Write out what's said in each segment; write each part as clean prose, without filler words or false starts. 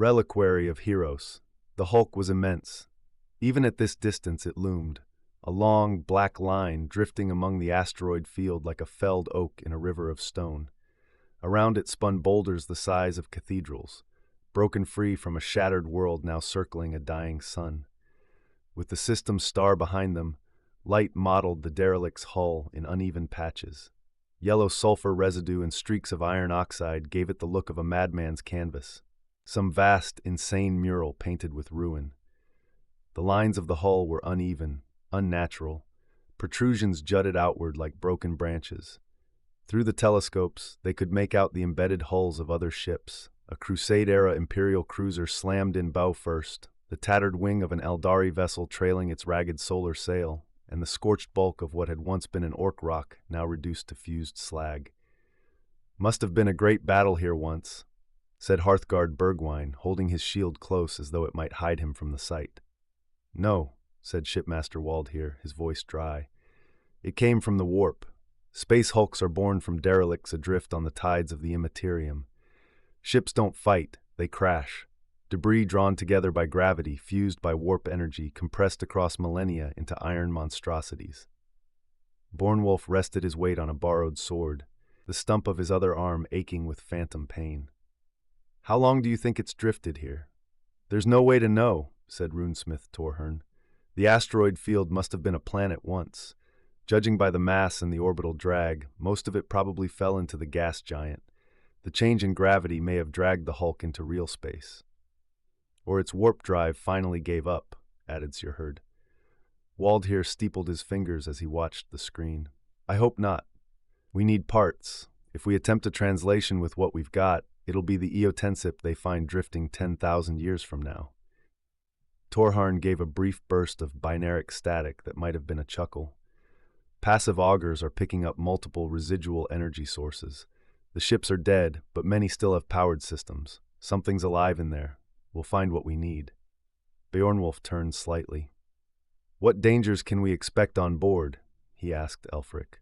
Reliquary of heroes. The hulk was immense. Even at this distance it loomed, a long, black line drifting among the asteroid field like a felled oak in a river of stone. Around it spun boulders the size of cathedrals, broken free from a shattered world now circling a dying sun. With the system's star behind them, light mottled the derelict's hull in uneven patches. Yellow sulfur residue and streaks of iron oxide gave it the look of a madman's canvas, some vast, insane mural painted with ruin. The lines of the hull were uneven, unnatural. Protrusions jutted outward like broken branches. Through the telescopes, they could make out the embedded hulls of other ships. A Crusade-era Imperial cruiser slammed in bow first, the tattered wing of an Eldari vessel trailing its ragged solar sail, and the scorched bulk of what had once been an orc rock, now reduced to fused slag. "Must have been a great battle here once," said Hearthguard Bergwijn, holding his shield close as though it might hide him from the sight. "No," said Shipmaster Waldheer, his voice dry. "It came from the warp. Space hulks are born from derelicts adrift on the tides of the immaterium. Ships don't fight, they crash. Debris drawn together by gravity, fused by warp energy, compressed across millennia into iron monstrosities." Bornwolf rested his weight on a borrowed sword, the stump of his other arm aching with phantom pain. "How long do you think it's drifted here?" "There's no way to know," said runesmith Torhern. "The asteroid field must have been a planet once. Judging by the mass and the orbital drag, most of it probably fell into the gas giant. The change in gravity may have dragged the hulk into real space. Or its warp drive finally gave up," added Sir Herd. Waldheer steepled his fingers as he watched the screen. "I hope not. We need parts. If we attempt a translation with what we've got, it'll be the Eotensip they find drifting 10,000 years from now." Torharn gave a brief burst of binaric static that might have been a chuckle. "Passive augers are picking up multiple residual energy sources. The ships are dead, but many still have powered systems. Something's alive in there. We'll find what we need." Beornwolf turned slightly. "What dangers can we expect on board?" he asked Elfric.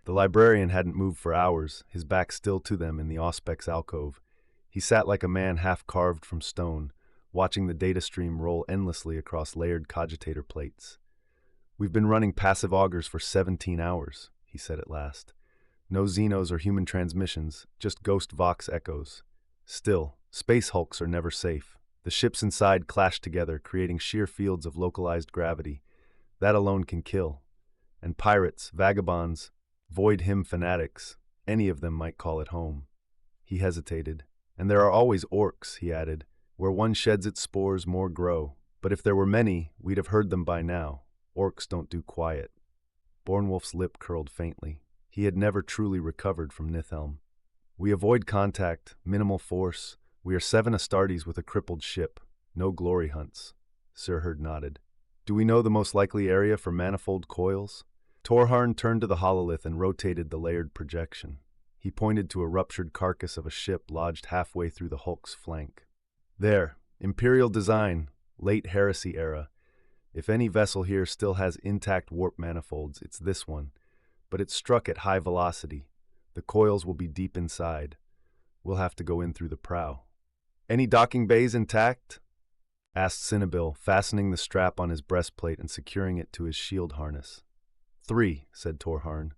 The librarian hadn't moved for hours, his back still to them in the Auspex alcove. He sat like a man half carved from stone, watching the data stream roll endlessly across layered cogitator plates. "We've been running passive augers for 17 hours, he said at last. "No Xenos or human transmissions, just ghost Vox echoes. Still, space hulks are never safe. The ships inside clash together, creating sheer fields of localized gravity. That alone can kill. And pirates, vagabonds, void hymn fanatics, any of them might call it home." He hesitated. "And there are always orcs," he added. "Where one sheds its spores, more grow. But if there were many, we'd have heard them by now. Orcs don't do quiet." Bornwolf's lip curled faintly. He had never truly recovered from Nithelm. "We avoid contact, minimal force. We are 7 Astartes with a crippled ship. No glory hunts." Sir Herd nodded. "Do we know the most likely area for manifold coils?" Torharn turned to the hololith and rotated the layered projection. He pointed to a ruptured carcass of a ship lodged halfway through the hulk's flank. "There, Imperial design, late Heresy era. If any vessel here still has intact warp manifolds, it's this one. But it's struck at high velocity. The coils will be deep inside. We'll have to go in through the prow." "Any docking bays intact?" asked Cinnabil, fastening the strap on his breastplate and securing it to his shield harness. "3, said Torharn.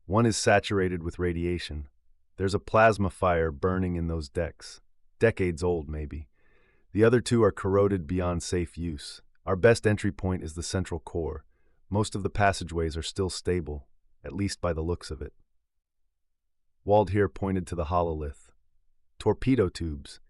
"One is saturated with radiation. There's a plasma fire burning in those decks. Decades old, maybe. The other 2 are corroded beyond safe use. Our best entry point is the central core. Most of the passageways are still stable, at least by the looks of it." Waldheer pointed to the hololith. "Torpedo tubes.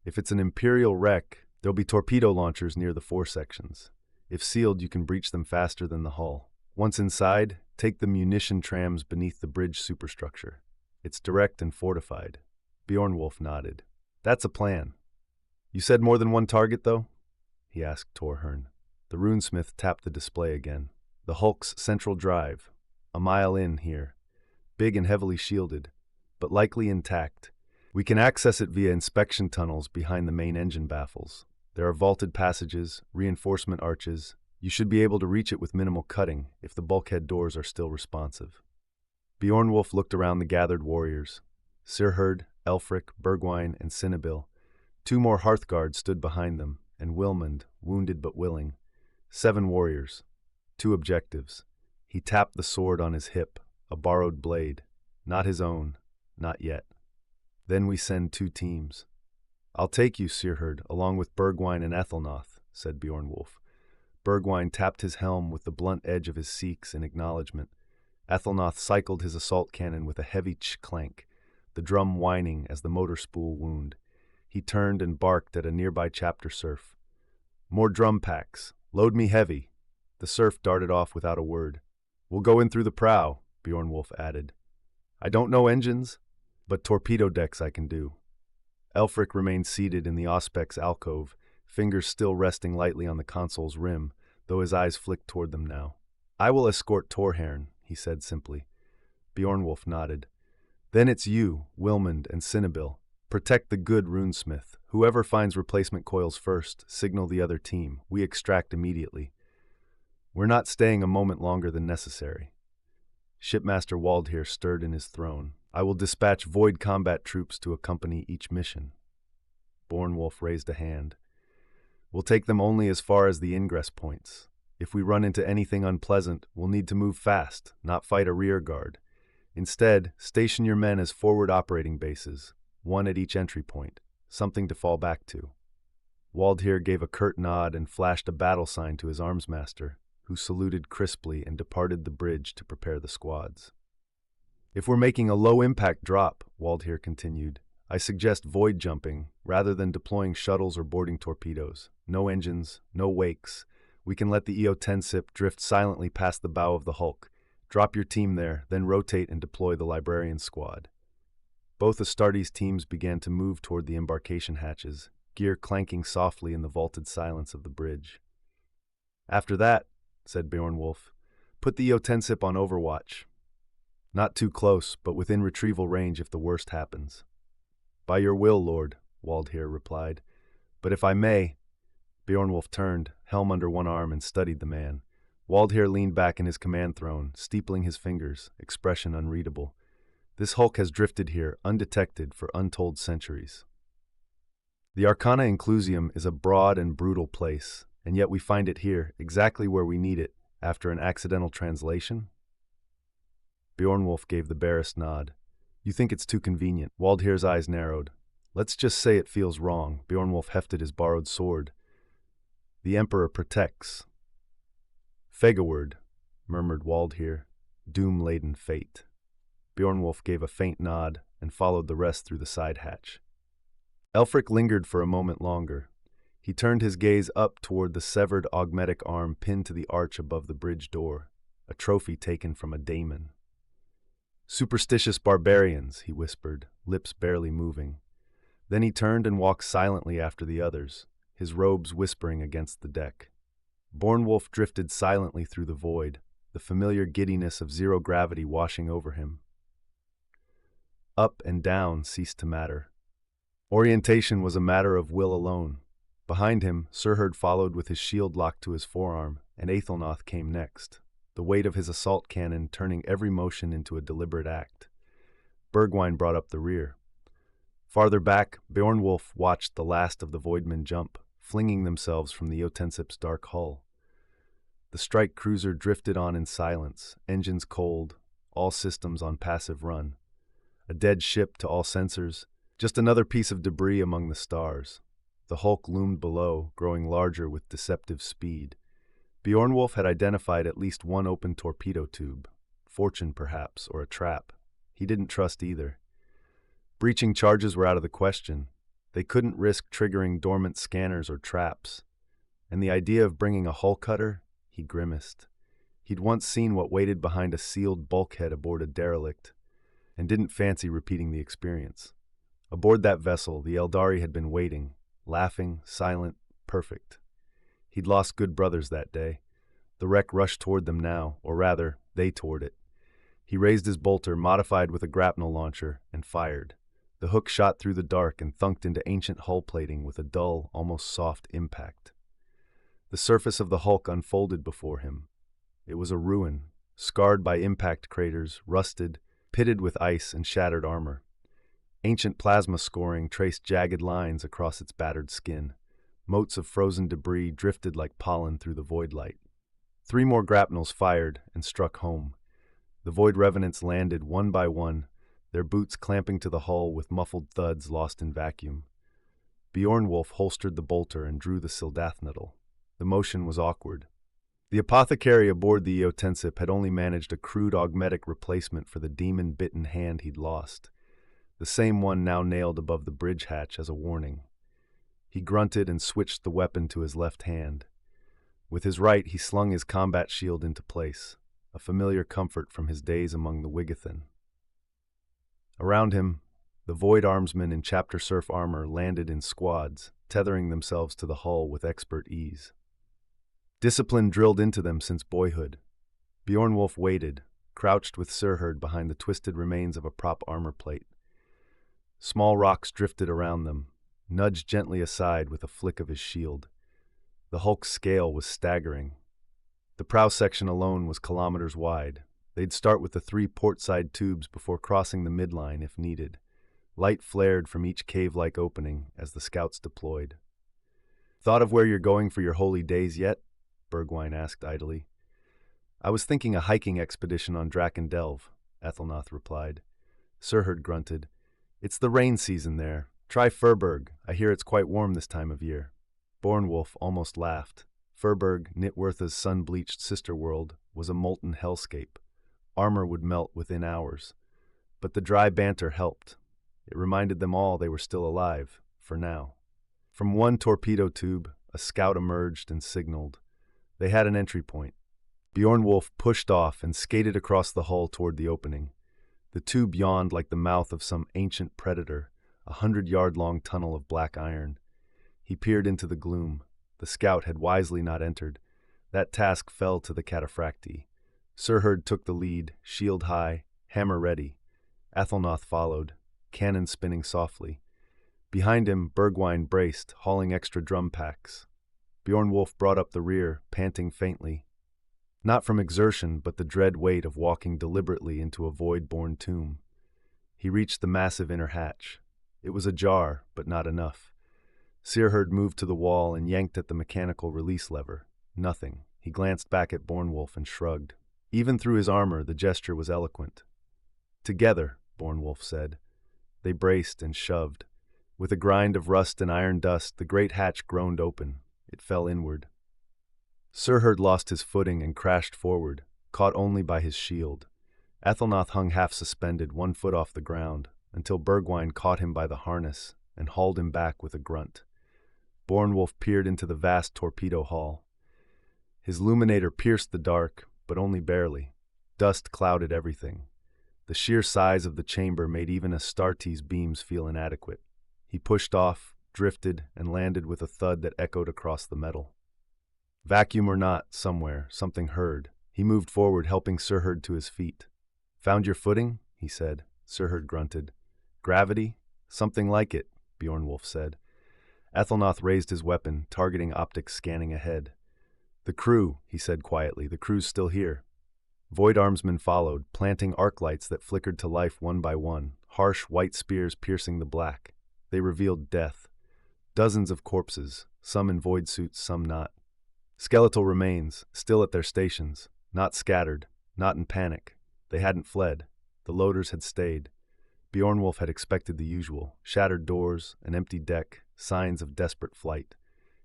If it's an Imperial wreck, there'll be torpedo launchers near the foresections. If sealed, you can breach them faster than the hull. Once inside, take the munition trams beneath the bridge superstructure. It's direct and fortified." Beornwolf nodded. "That's a plan. You said more than one target, though?" he asked Torhern. The runesmith tapped the display again. "The hulk's central drive. A mile in here. Big and heavily shielded, but likely intact. We can access it via inspection tunnels behind the main engine baffles. There are vaulted passages, reinforcement arches. You should be able to reach it with minimal cutting if the bulkhead doors are still responsive." Beornwolf looked around the gathered warriors. Sir Herd, Elfric, Bergwijn, and Cinnabil. 2 more Hearthguards stood behind them, and Wilmund, wounded but willing. 7 warriors. 2 objectives. He tapped the sword on his hip, a borrowed blade. Not his own, not yet. Then we send 2 teams. I'll take you, Searherd, along with Bergwine and Ethelnoth, said Beornwulf. Bergwine tapped his helm with the blunt edge of his seeks in acknowledgement. Ethelnoth cycled his assault cannon with a heavy clank, the drum whining as the motor spool wound. He turned and barked at a nearby chapter serf. More drum packs. Load me heavy. The serf darted off without a word. We'll go in through the prow, Beornwulf added. I don't know engines, but torpedo decks I can do. Elfric remained seated in the Auspex alcove, fingers still resting lightly on the console's rim, though his eyes flicked toward them now. I will escort Torhaern, he said simply. Beornwulf nodded. Then it's you, Wilmund, and Cinnabil. Protect the good runesmith. Whoever finds replacement coils first, signal the other team. We extract immediately. We're not staying a moment longer than necessary. Shipmaster Waldheer stirred in his throne. I will dispatch void combat troops to accompany each mission. Beornwulf raised a hand. We'll take them only as far as the ingress points. If we run into anything unpleasant, we'll need to move fast, not fight a rear guard. Instead, station your men as forward operating bases, 1 at each entry point, something to fall back to. Waldheer gave a curt nod and flashed a battle sign to his armsmaster, who saluted crisply and departed the bridge to prepare the squads. If we're making a low-impact drop, Waldheer continued, I suggest void jumping rather than deploying shuttles or boarding torpedoes. No engines, no wakes. We can let the EO-10 drift silently past the bow of the Hulk. Drop your team there, then rotate and deploy the Librarian squad. Both Astartes teams began to move toward the embarkation hatches, gear clanking softly in the vaulted silence of the bridge. After that, said Beornwulf, put the EO-10 on overwatch. Not too close, but within retrieval range if the worst happens. By your will, Lord, Waldheer replied. But if I may... Beornwulf turned, helm under one arm, and studied the man. Waldheer leaned back in his command throne, steepling his fingers, expression unreadable. This Hulk has drifted here, undetected, for untold centuries. The Arcana Inclusium is a broad and brutal place, and yet we find it here, exactly where we need it, after an accidental translation? Beornwulf gave the barest nod. You think it's too convenient. Waldheer's eyes narrowed. Let's just say it feels wrong. Beornwulf hefted his borrowed sword. The Emperor protects. Fegaward, murmured Waldheer. Doom-laden fate. Beornwulf gave a faint nod and followed the rest through the side hatch. Elfric lingered for a moment longer. He turned his gaze up toward the severed augmetic arm pinned to the arch above the bridge door, a trophy taken from a daemon. Superstitious barbarians, he whispered, lips barely moving. Then he turned and walked silently after the others, his robes whispering against the deck. Beornwulf drifted silently through the void, the familiar giddiness of zero gravity washing over him. Up and down ceased to matter. Orientation was a matter of will alone. Behind him, Searherd followed with his shield locked to his forearm, and Ethelnoth came next, the weight of his assault cannon turning every motion into a deliberate act. Bergwine brought up the rear. Farther back, Beornwulf watched the last of the Voidmen jump, flinging themselves from the EO-10's dark hull. The strike cruiser drifted on in silence, engines cold, all systems on passive run. A dead ship to all sensors, just another piece of debris among the stars. The Hulk loomed below, growing larger with deceptive speed. Beornwulf had identified at least one open torpedo tube. Fortune, perhaps, or a trap. He didn't trust either. Breaching charges were out of the question. They couldn't risk triggering dormant scanners or traps. And the idea of bringing a hull cutter? He grimaced. He'd once seen what waited behind a sealed bulkhead aboard a derelict, and didn't fancy repeating the experience. Aboard that vessel, the Eldari had been waiting, laughing, silent, perfect. He'd lost good brothers that day. The wreck rushed toward them now, or rather, they toward it. He raised his bolter, modified with a grapnel launcher, and fired. The hook shot through the dark and thunked into ancient hull plating with a dull, almost soft impact. The surface of the hulk unfolded before him. It was a ruin, scarred by impact craters, rusted, pitted with ice and shattered armor. Ancient plasma scoring traced jagged lines across its battered skin. Motes of frozen debris drifted like pollen through the void light. 3 more grapnels fired and struck home. The Void Revenants landed one by one, their boots clamping to the hull with muffled thuds lost in vacuum. Bjornwolf holstered the bolter and drew the sildathnidle. The motion was awkward. The apothecary aboard the Eotensip had only managed a crude augmetic replacement for the demon-bitten hand he'd lost, the same one now nailed above the bridge hatch as a warning. He grunted and switched the weapon to his left hand. With his right, he slung his combat shield into place, a familiar comfort from his days among the Wigathan. Around him, the Void Armsmen in Chapter Surf armor landed in squads, tethering themselves to the hull with expert ease. Discipline drilled into them since boyhood. Bjornwolf waited, crouched with Surherd behind the twisted remains of a prop armor plate. Small rocks drifted around them, nudged gently aside with a flick of his shield. The hulk's scale was staggering. The prow section alone was kilometers wide. They'd start with the 3 portside tubes before crossing the midline if needed. Light flared from each cave-like opening as the scouts deployed. "Thought of where you're going for your holy days yet?" Bergwijn asked idly. "I was thinking a hiking expedition on Drakendelve," Ethelnoth replied. Surherd grunted. "It's the rain season there. Try Furberg. I hear it's quite warm this time of year." Bjornwolf almost laughed. Furberg, Nitwertha's sun-bleached sister world, was a molten hellscape. Armor would melt within hours. But the dry banter helped. It reminded them all they were still alive, for now. From one torpedo tube, a scout emerged and signaled. They had an entry point. Bjornwolf pushed off and skated across the hull toward the opening. The tube yawned like the mouth of some ancient predator, a 100-yard-long tunnel of black iron. He peered into the gloom. The scout had wisely not entered. That task fell to the cataphracti. Surherd took the lead, shield high, hammer ready. Athelnoth followed, cannon spinning softly. Behind him, Bergwijn braced, hauling extra drum packs. Bjornwolf brought up the rear, panting faintly. Not from exertion, but the dread weight of walking deliberately into a void-born tomb. He reached the massive inner hatch. It was ajar, but not enough. Surherd moved to the wall and yanked at the mechanical release lever. Nothing. He glanced back at Bjornwolf and shrugged. Even through his armor, the gesture was eloquent. "Together," Bjornwolf said. They braced and shoved. With a grind of rust and iron dust, the great hatch groaned open. It fell inward. Surherd lost his footing and crashed forward, caught only by his shield. Ethelnoth hung half-suspended, 1 foot off the ground, until Bergwijn caught him by the harness and hauled him back with a grunt. Bjornwolf peered into the vast torpedo hall. His luminator pierced the dark, but only barely. Dust clouded everything. The sheer size of the chamber made even Astarte's beams feel inadequate. He pushed off, drifted, and landed with a thud that echoed across the metal. Vacuum or not, somewhere, something heard. He moved forward, helping Surherd to his feet. "Found your footing?" he said. Surherd grunted. "Gravity? Something like it," Bjornwolf said. Ethelnoth raised his weapon, targeting optics scanning ahead. "The crew," he said quietly. "The crew's still here." Void Armsmen followed, planting arc lights that flickered to life one by one, harsh white spears piercing the black. They revealed death. Dozens of corpses, some in void suits, some not. Skeletal remains, still at their stations, not scattered, not in panic. They hadn't fled. The loaders had stayed. Bjornwolf had expected the usual: shattered doors, an empty deck, signs of desperate flight.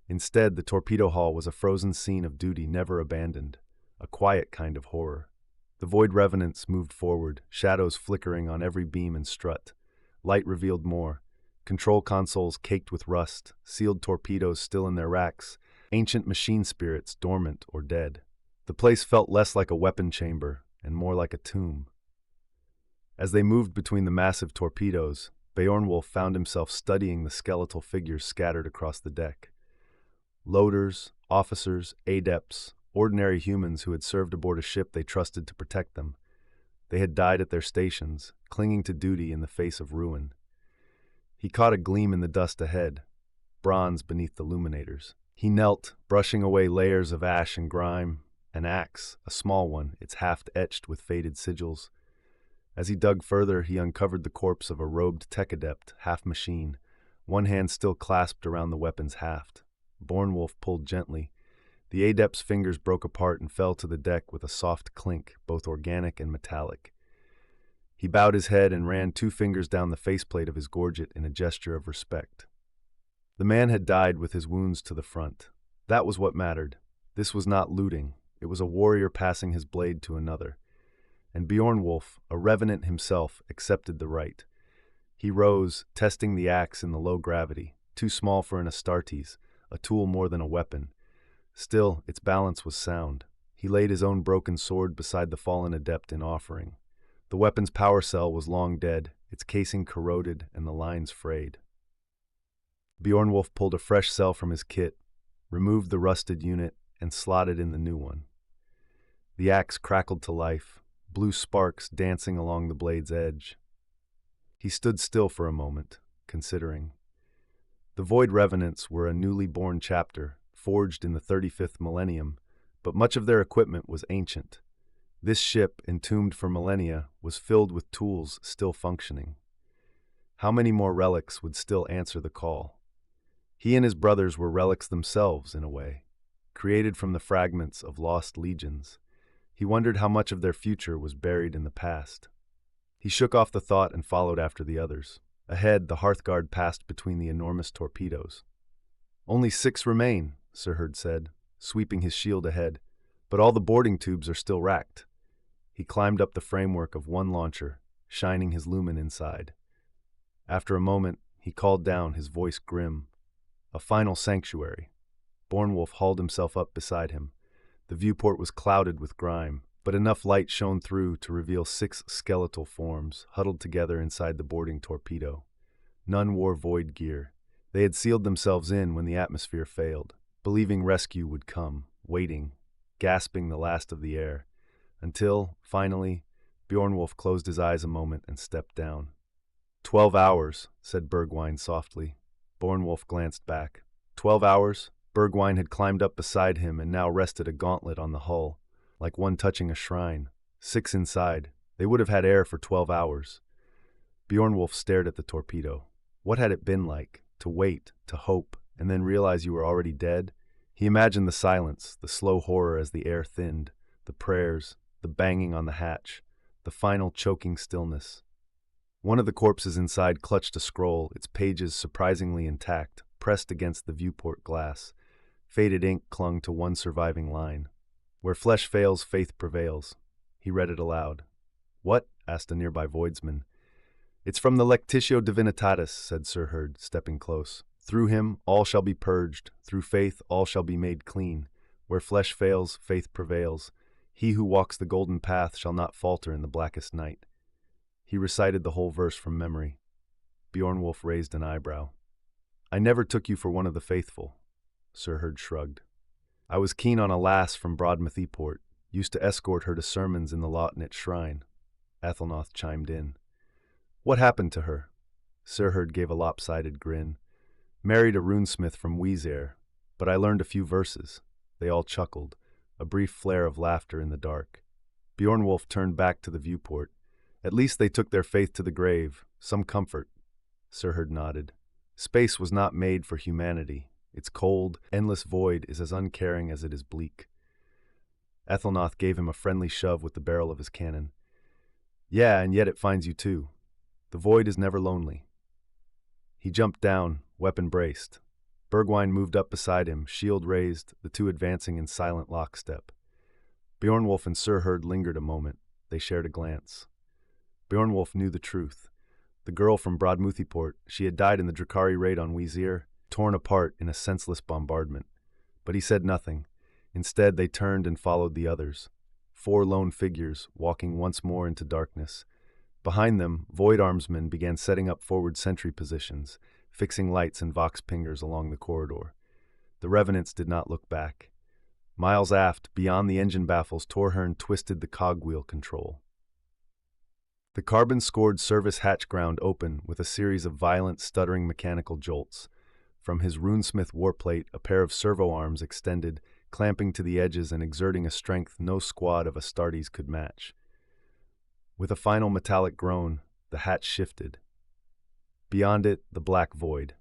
Instead, the torpedo hall was a frozen scene of duty never abandoned, a quiet kind of horror. The Void Revenants moved forward, shadows flickering on every beam and strut. Light revealed more. Control consoles caked with rust, sealed torpedoes still in their racks, ancient machine spirits dormant or dead. The place felt less like a weapon chamber and more like a tomb. As they moved between the massive torpedoes, Bjornwolf found himself studying the skeletal figures scattered across the deck. Loaders, officers, adepts, ordinary humans who had served aboard a ship they trusted to protect them. They had died at their stations, clinging to duty in the face of ruin. He caught a gleam in the dust ahead, bronze beneath the luminators. He knelt, brushing away layers of ash and grime. An axe, a small one, its haft etched with faded sigils. As he dug further, he uncovered the corpse of a robed tech adept, half machine, one hand still clasped around the weapon's haft. Bornwolf pulled gently. The adept's fingers broke apart and fell to the deck with a soft clink, both organic and metallic. He bowed his head and ran 2 fingers down the faceplate of his gorget in a gesture of respect. The man had died with his wounds to the front. That was what mattered. This was not looting. It was a warrior passing his blade to another. And Beornwolf, a revenant himself, accepted the right. He rose, testing the axe in the low gravity, too small for an Astartes, a tool more than a weapon. Still, its balance was sound. He laid his own broken sword beside the fallen adept in offering. The weapon's power cell was long dead, its casing corroded and the lines frayed. Beornwolf pulled a fresh cell from his kit, removed the rusted unit, and slotted in the new one. The axe crackled to life, blue sparks dancing along the blade's edge. He stood still for a moment, considering. The Void Revenants were a newly born chapter, forged in the 35th millennium, but much of their equipment was ancient. This ship, entombed for millennia, was filled with tools still functioning. How many more relics would still answer the call? He and his brothers were relics themselves, in a way, created from the fragments of lost legions. He wondered how much of their future was buried in the past. He shook off the thought and followed after the others. Ahead, the Hearthguard passed between the enormous torpedoes. "Only 6 remain," Sir Herd said, sweeping his shield ahead, "but all the boarding tubes are still racked." He climbed up the framework of one launcher, shining his lumen inside. After a moment, he called down, his voice grim. "A final sanctuary." Bornwolf hauled himself up beside him. The viewport was clouded with grime, but enough light shone through to reveal 6 skeletal forms huddled together inside the boarding torpedo. None wore void gear. They had sealed themselves in when the atmosphere failed, believing rescue would come, waiting, gasping the last of the air, until, finally, Beornwolf closed his eyes a moment and stepped down. 12 hours, said Bergwijn softly. Bornwolf glanced back. 12 hours? Bergwijn had climbed up beside him and now rested a gauntlet on the hull, like one touching a shrine. 6 inside. They would have had air for 12 hours. Beornwolf stared at the torpedo. What had it been like, to wait, to hope, and then realize you were already dead? He imagined the silence, the slow horror as the air thinned, the prayers, the banging on the hatch, the final choking stillness. One of the corpses inside clutched a scroll, its pages surprisingly intact, pressed against the viewport glass. Faded ink clung to one surviving line. "Where flesh fails, faith prevails." He read it aloud. "What?" asked a nearby voidsman. "It's from the Lectitio Divinitatis," said Sir Herd, stepping close. "Through him all shall be purged, through faith all shall be made clean. Where flesh fails, faith prevails. He who walks the golden path shall not falter in the blackest night." He recited the whole verse from memory. Beornwolf raised an eyebrow. "I never took you for one of the faithful," Sir Herd shrugged. "I was keen on a lass from Broadmouthport, used to escort her to sermons in the Lautnet shrine." Athelnoth chimed in. "What happened to her?" Sir Herd gave a lopsided grin. "Married a runesmith from Weezer, but I learned a few verses." They all chuckled, a brief flare of laughter in the dark. Beornwolf turned back to the viewport. "At least they took their faith to the grave, some comfort." Sir Herd nodded. "Space was not made for humanity. Its cold, endless void is as uncaring as it is bleak." Athelnoth gave him a friendly shove with the barrel of his cannon. "Yeah, and yet it finds you too. The void is never lonely." He jumped down, weapon braced. Bergwijn moved up beside him, shield raised, the two advancing in silent lockstep. Beornwolf and Sir Herd lingered a moment. They shared a glance. Beornwolf knew the truth. The girl from Broadmouthport, she had died in the Drukhari raid on Weezer, torn apart in a senseless bombardment. But he said nothing. Instead, they turned and followed the others. 4 lone figures, walking once more into darkness. Behind them, Void Armsmen began setting up forward sentry positions, fixing lights and vox pingers along the corridor. The Revenants did not look back. Miles aft, beyond the engine baffles, Torhern twisted the cogwheel control. The carbon-scored service hatch ground open with a series of violent, stuttering mechanical jolts. From his runesmith warplate, a pair of servo arms extended, clamping to the edges and exerting a strength no squad of Astartes could match. With a final metallic groan, the hatch shifted. Beyond it, the black void.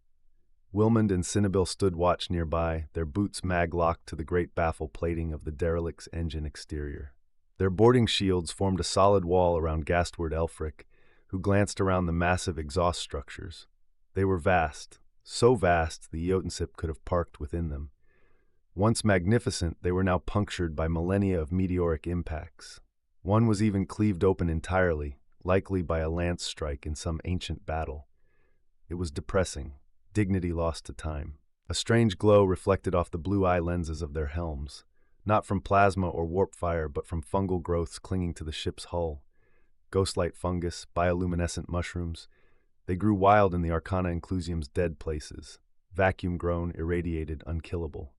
Wilmund and Cinnabil stood watch nearby, their boots mag-locked to the great baffle plating of the derelict's engine exterior. Their boarding shields formed a solid wall around Gastward Elfric, who glanced around the massive exhaust structures. They were vast, so vast the Jotensip could have parked within them. Once magnificent, they were now punctured by millennia of meteoric impacts. One was even cleaved open entirely, likely by a lance strike in some ancient battle. It was depressing, dignity lost to time. A strange glow reflected off the blue eye lenses of their helms, not from plasma or warp fire, but from fungal growths clinging to the ship's hull. Ghostlight fungus, bioluminescent mushrooms. They grew wild in the Arcana Inclusium's dead places, vacuum-grown, irradiated, unkillable.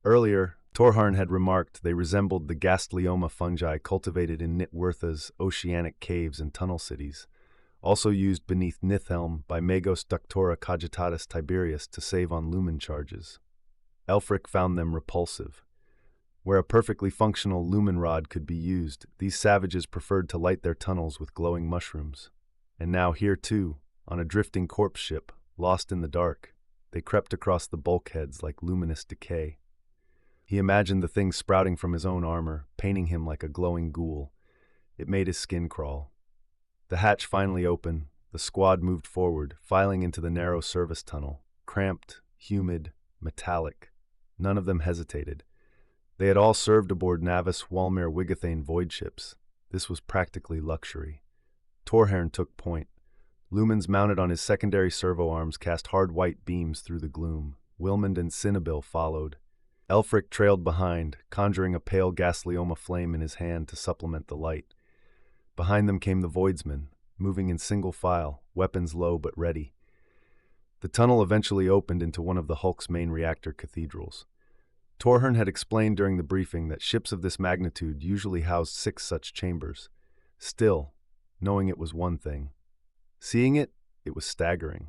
Earlier, Torharn had remarked they resembled the Gastlioma fungi cultivated in Nitwertha's oceanic caves and tunnel cities, also used beneath Nithelm by Magos Ductora Cogitatus Tiberius to save on lumen charges. Elfric found them repulsive. Where a perfectly functional lumen rod could be used, these savages preferred to light their tunnels with glowing mushrooms. And now here too, on a drifting corpse ship, lost in the dark, they crept across the bulkheads like luminous decay. He imagined the thing sprouting from his own armor, painting him like a glowing ghoul. It made his skin crawl. The hatch finally opened, the squad moved forward, filing into the narrow service tunnel, cramped, humid, metallic. None of them hesitated. They had all served aboard Navis Walmir Wigathane void ships. This was practically luxury. Torharn took point. Lumens mounted on his secondary servo arms cast hard white beams through the gloom. Wilmund and Cinnabil followed. Elfric trailed behind, conjuring a pale Gastlioma flame in his hand to supplement the light. Behind them came the Voidsmen, moving in single file, weapons low but ready. The tunnel eventually opened into one of the Hulk's main reactor cathedrals. Torharn had explained during the briefing that ships of this magnitude usually housed 6 such chambers. Still, knowing it was one thing. Seeing it, it was staggering.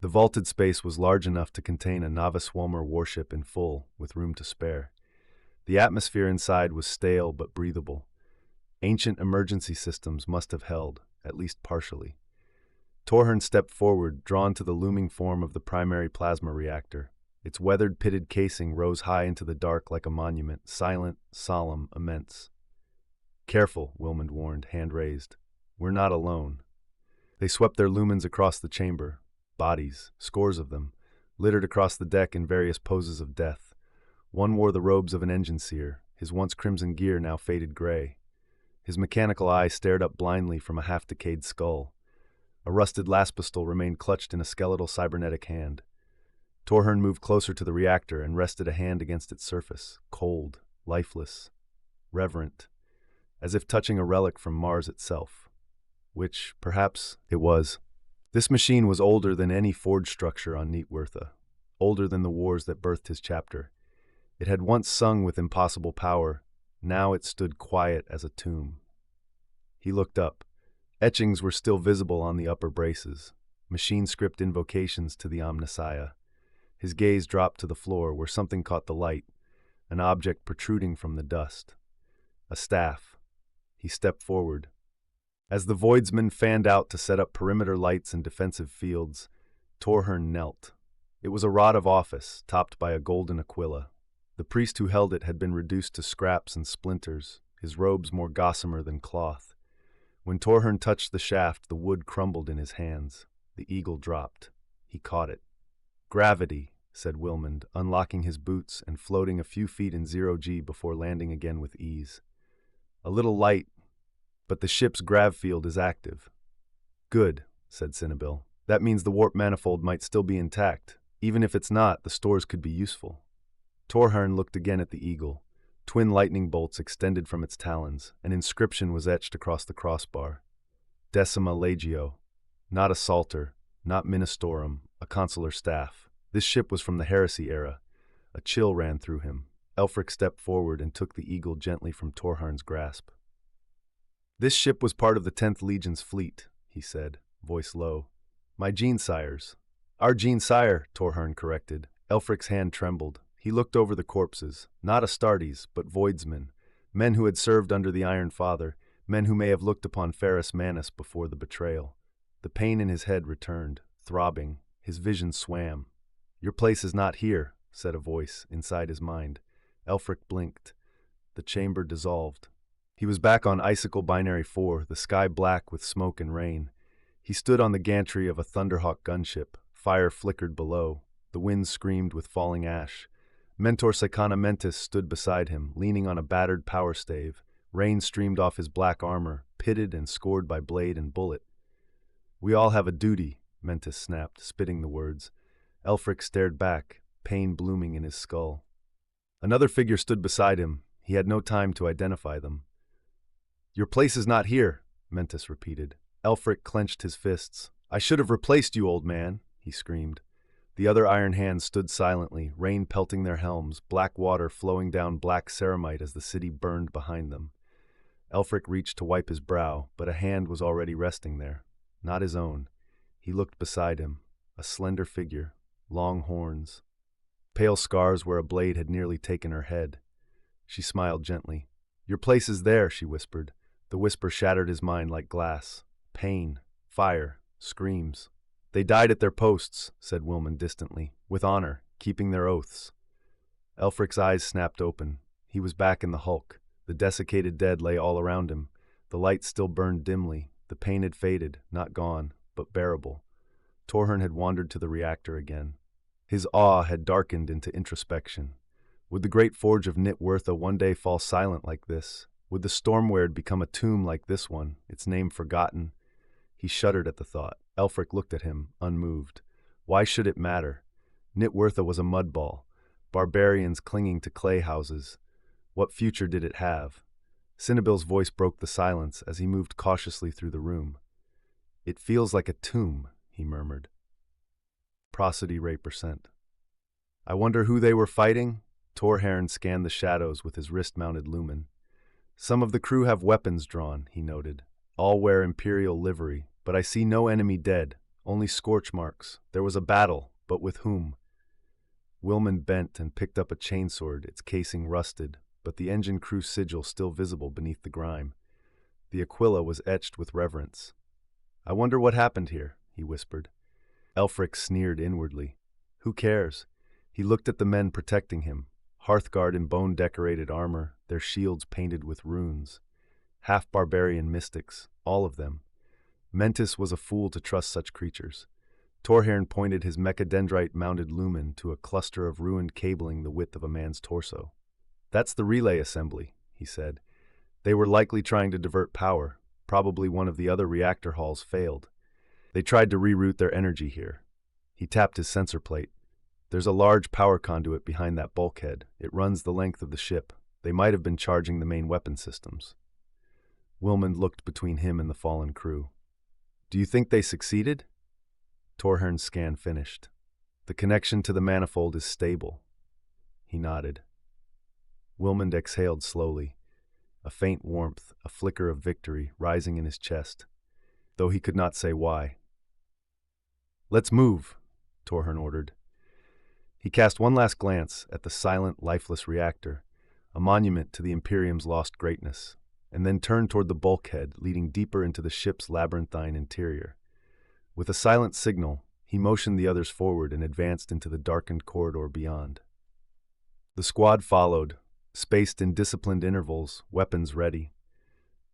The vaulted space was large enough to contain a Navis Walmer warship in full, with room to spare. The atmosphere inside was stale but breathable. Ancient emergency systems must have held, at least partially. Torharn stepped forward, drawn to the looming form of the primary plasma reactor. Its weathered, pitted casing rose high into the dark like a monument, silent, solemn, immense. "Careful," Wilmund warned, hand raised. "We're not alone." They swept their lumens across the chamber. Bodies, scores of them, littered across the deck in various poses of death. One wore the robes of an engine seer, his once crimson gear now faded gray. His mechanical eye stared up blindly from a half-decayed skull. A rusted laspistol remained clutched in a skeletal cybernetic hand. Torharn moved closer to the reactor and rested a hand against its surface, cold, lifeless, reverent, as if touching a relic from Mars itself. Which, perhaps, it was. This machine was older than any forge structure on Nitwertha, older than the wars that birthed his chapter. It had once sung with impossible power, now it stood quiet as a tomb. He looked up. Etchings were still visible on the upper braces, machine script invocations to the Omnissiah. His gaze dropped to the floor where something caught the light, an object protruding from the dust. A staff. He stepped forward. As the Voidsmen fanned out to set up perimeter lights and defensive fields, Torharn knelt. It was a rod of office, topped by a golden aquila. The priest who held it had been reduced to scraps and splinters, his robes more gossamer than cloth. When Torharn touched the shaft, the wood crumbled in his hands. The eagle dropped. He caught it. "Gravity," said Wilmund, unlocking his boots and floating a few feet in 0G before landing again with ease. "A little light, but the ship's grav field is active." "Good," said Cinnabil. "That means the warp manifold might still be intact. Even if it's not, the stores could be useful." Torharn looked again at the eagle. Twin lightning bolts extended from its talons. An inscription was etched across the crossbar. "Decima Legio." Not a psalter, not ministorum, a consular staff. This ship was from the heresy era. A chill ran through him. Elfric stepped forward and took the eagle gently from Torharn's grasp. "This ship was part of the 10th Legion's fleet," he said, voice low. "My Gene-sires." "Our Gene-sire," Torharn corrected. Elfric's hand trembled. He looked over the corpses, not Astartes, but Voidsmen, men who had served under the Iron Father, men who may have looked upon Ferrus Manus before the betrayal. The pain in his head returned, throbbing. His vision swam. "Your place is not here," said a voice inside his mind. Elfric blinked. The chamber dissolved. He was back on Icicle Binary 4, the sky black with smoke and rain. He stood on the gantry of a Thunderhawk gunship. Fire flickered below. The wind screamed with falling ash. Mentor Psychana Mentis stood beside him, leaning on a battered power stave. Rain streamed off his black armor, pitted and scored by blade and bullet. "We all have a duty," Mentis snapped, spitting the words. Elfric stared back, pain blooming in his skull. Another figure stood beside him. He had no time to identify them. "Your place is not here," Mentis repeated. Elfric clenched his fists. "I should have replaced you, old man," he screamed. The other iron hands stood silently, rain pelting their helms, black water flowing down black ceramite as the city burned behind them. Elfric reached to wipe his brow, but a hand was already resting there. Not his own. He looked beside him, a slender figure, long horns, pale scars where a blade had nearly taken her head. She smiled gently. "Your place is there," she whispered. The whisper shattered his mind like glass. Pain, fire, screams. "They died at their posts," said Wilman distantly, "with honor, keeping their oaths." Elfric's eyes snapped open. He was back in the hulk. The desiccated dead lay all around him. The light still burned dimly. The pain had faded, not gone, but bearable. Torhern had wandered to the reactor again. His awe had darkened into introspection. Would the great forge of Nitwertha one day fall silent like this? Would the Stormweird become a tomb like this one, its name forgotten? He shuddered at the thought. Elfric looked at him, unmoved. Why should it matter? Nitwertha was a mudball. Barbarians clinging to clay houses. What future did it have? Cinnabil's voice broke the silence as he moved cautiously through the room. "It feels like a tomb," he murmured. Prosody Ray %. "I wonder who they were fighting?" Torhern scanned the shadows with his wrist-mounted lumen. "Some of the crew have weapons drawn," he noted. "All wear Imperial livery, but I see no enemy dead, only scorch marks. There was a battle, but with whom?" Wilman bent and picked up a chainsword, its casing rusted, but the engine crew sigil still visible beneath the grime. The Aquila was etched with reverence. "I wonder what happened here," he whispered. Elfric sneered inwardly. Who cares? He looked at the men protecting him, Hearthguard in bone-decorated armor, their shields painted with runes. Half-barbarian mystics, all of them. Mentis was a fool to trust such creatures. Torhern pointed his mechadendrite-mounted lumen to a cluster of ruined cabling the width of a man's torso. "That's the relay assembly," he said. "They were likely trying to divert power. Probably one of the other reactor halls failed. They tried to reroute their energy here." He tapped his sensor plate. "There's a large power conduit behind that bulkhead. It runs the length of the ship. They might have been charging the main weapon systems." Wilmond looked between him and the fallen crew. "Do you think they succeeded?" Torhern's scan finished. "The connection to the manifold is stable." He nodded. Wilmond exhaled slowly, a faint warmth, a flicker of victory rising in his chest, though he could not say why. "Let's move," Torhern ordered. He cast one last glance at the silent, lifeless reactor, a monument to the Imperium's lost greatness, and then turned toward the bulkhead leading deeper into the ship's labyrinthine interior. With a silent signal, he motioned the others forward and advanced into the darkened corridor beyond. The squad followed, spaced in disciplined intervals, weapons ready.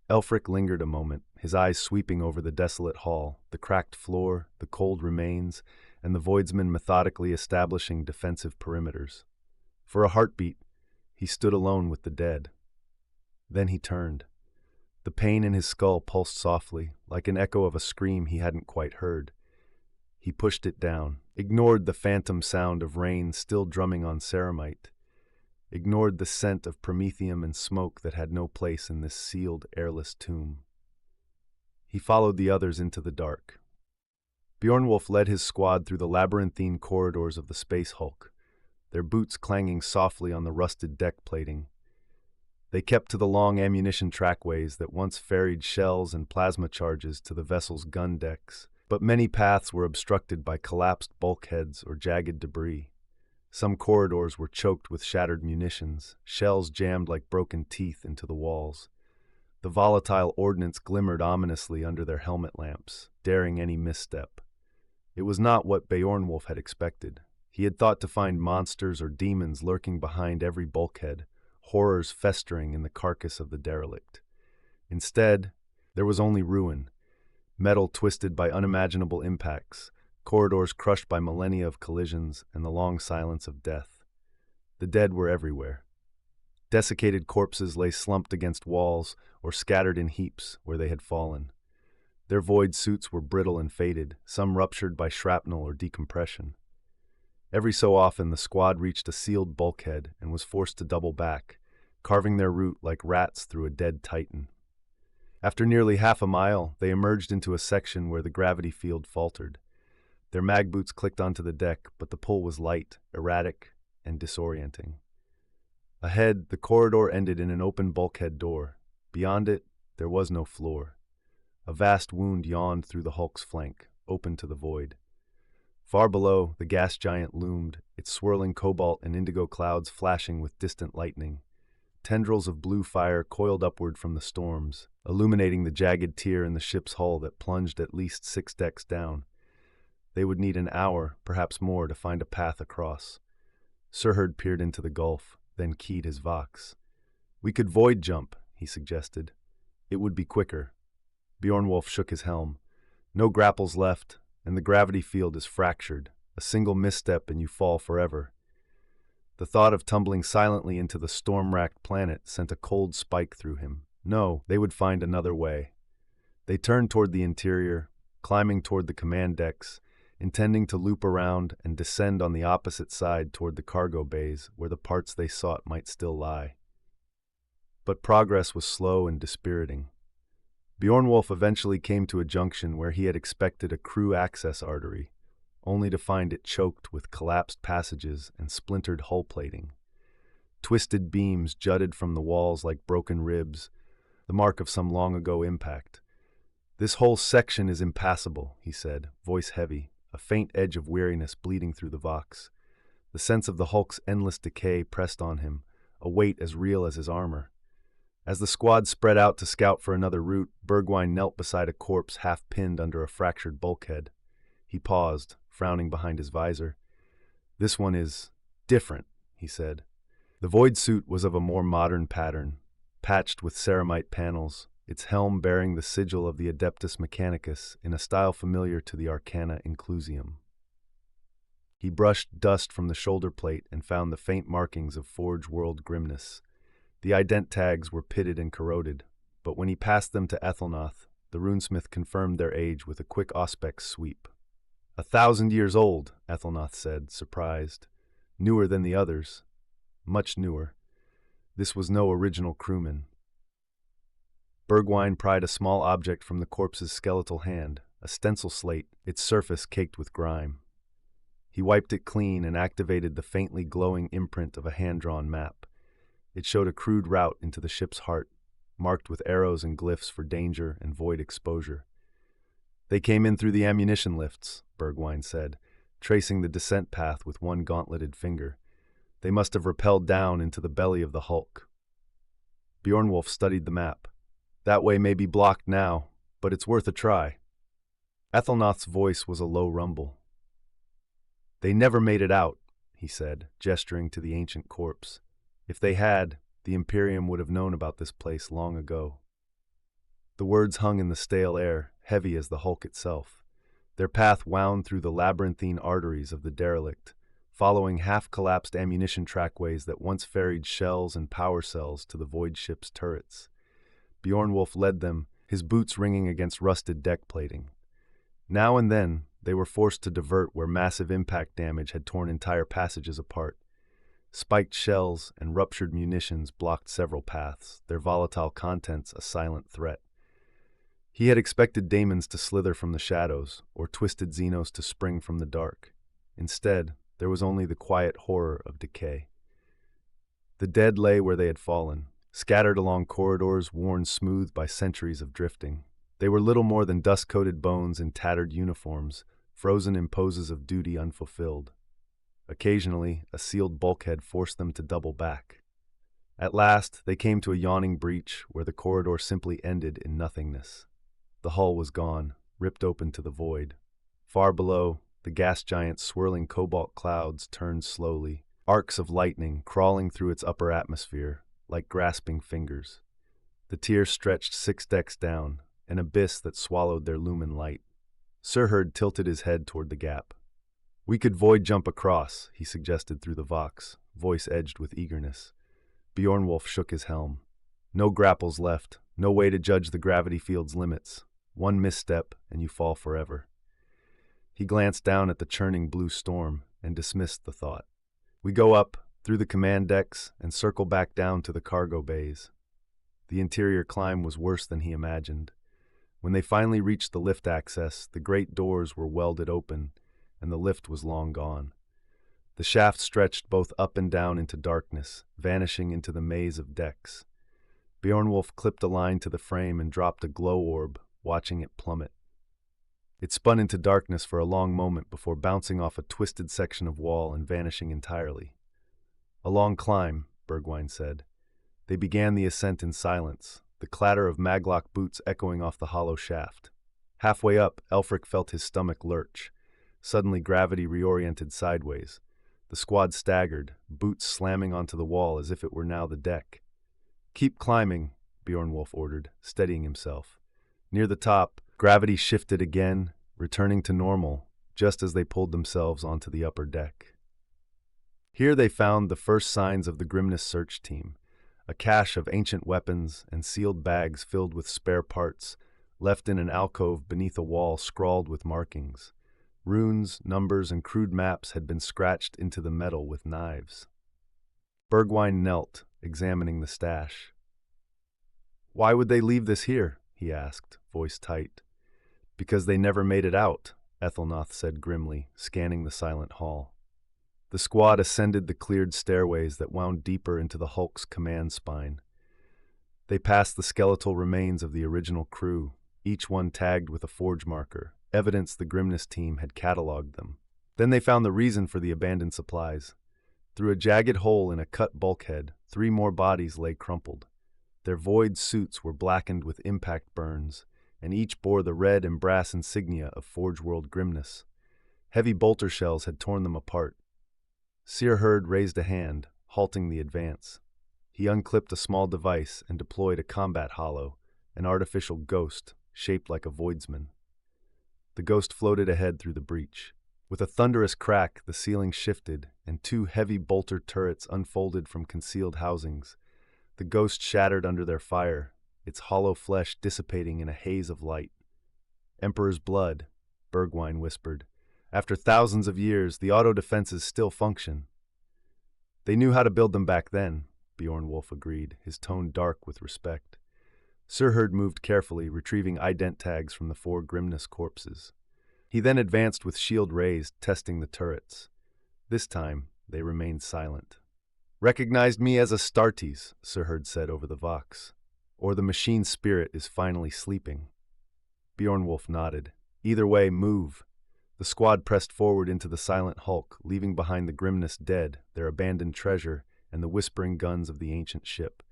Elfric lingered a moment, his eyes sweeping over the desolate hall, the cracked floor, the cold remains, and the voidsmen methodically establishing defensive perimeters. For a heartbeat, he stood alone with the dead. Then he turned. The pain in his skull pulsed softly, like an echo of a scream he hadn't quite heard. He pushed it down, ignored the phantom sound of rain still drumming on ceramite, ignored the scent of promethium and smoke that had no place in this sealed, airless tomb. He followed the others into the dark. Bjornwolf led his squad through the labyrinthine corridors of the space hulk, their boots clanging softly on the rusted deck plating. They kept to the long ammunition trackways that once ferried shells and plasma charges to the vessel's gun decks, but many paths were obstructed by collapsed bulkheads or jagged debris. Some corridors were choked with shattered munitions, shells jammed like broken teeth into the walls. The volatile ordnance glimmered ominously under their helmet lamps, daring any misstep. It was not what Beornwolf had expected. He had thought to find monsters or demons lurking behind every bulkhead, horrors festering in the carcass of the derelict. Instead, there was only ruin, metal twisted by unimaginable impacts, corridors crushed by millennia of collisions, and the long silence of death. The dead were everywhere. Desiccated corpses lay slumped against walls or scattered in heaps where they had fallen. Their void suits were brittle and faded, some ruptured by shrapnel or decompression. Every so often the squad reached a sealed bulkhead and was forced to double back, carving their route like rats through a dead titan. After nearly half a mile, they emerged into a section where the gravity field faltered. Their mag boots clicked onto the deck, but the pull was light, erratic, and disorienting. Ahead, the corridor ended in an open bulkhead door. Beyond it, there was no floor. A vast wound yawned through the hulk's flank, open to the void. Far below, the gas giant loomed, its swirling cobalt and indigo clouds flashing with distant lightning. Tendrils of blue fire coiled upward from the storms, illuminating the jagged tear in the ship's hull that plunged at least 6 decks down. They would need an hour, perhaps more, to find a path across. Surherd peered into the gulf, then keyed his Vox. "We could void jump," he suggested. "It would be quicker." Beornwolf shook his helm. "No grapples left, and the gravity field is fractured. A single misstep and you fall forever." The thought of tumbling silently into the storm-racked planet sent a cold spike through him. No, they would find another way. They turned toward the interior, climbing toward the command decks, intending to loop around and descend on the opposite side toward the cargo bays where the parts they sought might still lie. But progress was slow and dispiriting. Beornwolf eventually came to a junction where he had expected a crew access artery, only to find it choked with collapsed passages and splintered hull plating. Twisted beams jutted from the walls like broken ribs, the mark of some long-ago impact. "This whole section is impassable," he said, voice heavy, a faint edge of weariness bleeding through the Vox. The sense of the hulk's endless decay pressed on him, a weight as real as his armor. As the squad spread out to scout for another route, Bergwijn knelt beside a corpse half pinned under a fractured bulkhead. He paused, frowning behind his visor. "This one is different," he said. The void suit was of a more modern pattern, patched with ceramite panels, its helm bearing the sigil of the Adeptus Mechanicus in a style familiar to the Arcana Inclusium. He brushed dust from the shoulder plate and found the faint markings of Forge World grimness. The ident tags were pitted and corroded, but when he passed them to Ethelnoth, the runesmith confirmed their age with a quick auspex sweep. 1,000 years old, Ethelnoth said, surprised. Newer than the others. Much newer. This was no original crewman. Bergwijn pried a small object from the corpse's skeletal hand, a stencil slate, its surface caked with grime. He wiped it clean and activated the faintly glowing imprint of a hand-drawn map. It showed a crude route into the ship's heart, marked with arrows and glyphs for danger and void exposure. "They came in through the ammunition lifts," Bergwijn said, tracing the descent path with one gauntleted finger. "They must have rappelled down into the belly of the hulk." Beornwolf studied the map. "That way may be blocked now, but it's worth a try." Ethelnoth's voice was a low rumble. "They never made it out," he said, gesturing to the ancient corpse. "If they had, the Imperium would have known about this place long ago." The words hung in the stale air, heavy as the hulk itself. Their path wound through the labyrinthine arteries of the derelict, following half-collapsed ammunition trackways that once ferried shells and power cells to the void ship's turrets. Beornwolf led them, his boots ringing against rusted deck plating. Now and then, they were forced to divert where massive impact damage had torn entire passages apart. Spiked shells and ruptured munitions blocked several paths, their volatile contents a silent threat. He had expected daemons to slither from the shadows, or twisted Xenos to spring from the dark. Instead, there was only the quiet horror of decay. The dead lay where they had fallen, scattered along corridors worn smooth by centuries of drifting. They were little more than dust-coated bones in tattered uniforms, frozen in poses of duty unfulfilled. Occasionally, a sealed bulkhead forced them to double back. At last, they came to a yawning breach where the corridor simply ended in nothingness. The hull was gone, ripped open to the void. Far below, the gas giant's swirling cobalt clouds turned slowly, arcs of lightning crawling through its upper atmosphere, like grasping fingers. The tier stretched 6 decks down, an abyss that swallowed their lumen light. Sirherd tilted his head toward the gap. "We could void jump across," he suggested through the vox, voice edged with eagerness. Bjornwolf shook his helm. "No grapples left, no way to judge the gravity field's limits. One misstep, and you fall forever." He glanced down at the churning blue storm and dismissed the thought. "We go up, through the command decks, and circle back down to the cargo bays." The interior climb was worse than he imagined. When they finally reached the lift access, the great doors were welded open, and the lift was long gone. The shaft stretched both up and down into darkness, vanishing into the maze of decks. Bjornwolf clipped a line to the frame and dropped a glow orb, watching it plummet. It spun into darkness for a long moment before bouncing off a twisted section of wall and vanishing entirely. "A long climb," Bergwijn said. They began the ascent in silence, the clatter of maglock boots echoing off the hollow shaft. Halfway up, Elfric felt his stomach lurch. Suddenly gravity reoriented sideways. The squad staggered, boots slamming onto the wall as if it were now the deck. "Keep climbing," Bjornwolf ordered, steadying himself. Near the top, gravity shifted again, returning to normal, just as they pulled themselves onto the upper deck. Here they found the first signs of the Grimness search team, a cache of ancient weapons and sealed bags filled with spare parts, left in an alcove beneath a wall scrawled with markings. Runes, numbers, and crude maps had been scratched into the metal with knives. Bergwijn knelt, examining the stash. "Why would they leave this here?" he asked, voice tight. "Because they never made it out," Ethelnoth said grimly, scanning the silent hall. The squad ascended the cleared stairways that wound deeper into the hulk's command spine. They passed the skeletal remains of the original crew, each one tagged with a forge marker, evidence the Grimness team had cataloged them. Then they found the reason for the abandoned supplies. Through a jagged hole in a cut bulkhead, 3 more bodies lay crumpled. Their void suits were blackened with impact burns, and each bore the red and brass insignia of Forge World Grimness. Heavy bolter shells had torn them apart. Sirherd raised a hand, halting the advance. He unclipped a small device and deployed a combat hollow, an artificial ghost shaped like a voidsman. The ghost floated ahead through the breach. With a thunderous crack, the ceiling shifted, and 2 heavy bolter turrets unfolded from concealed housings. The ghost shattered under their fire, its hollow flesh dissipating in a haze of light. "Emperor's blood," Bergwijn whispered. "After thousands of years, the auto defenses still function." "They knew how to build them back then," Bjornwolf agreed, his tone dark with respect. Sirherd moved carefully, retrieving ident tags from the 4 Grimness corpses. He then advanced with shield raised, testing the turrets. This time, they remained silent. "Recognized me as Astartes," Sirherd said over the vox. "Or the machine spirit is finally sleeping." Bjornwolf nodded. "Either way, move." The squad pressed forward into the silent hulk, leaving behind the Grimness dead, their abandoned treasure, and the whispering guns of the ancient ship.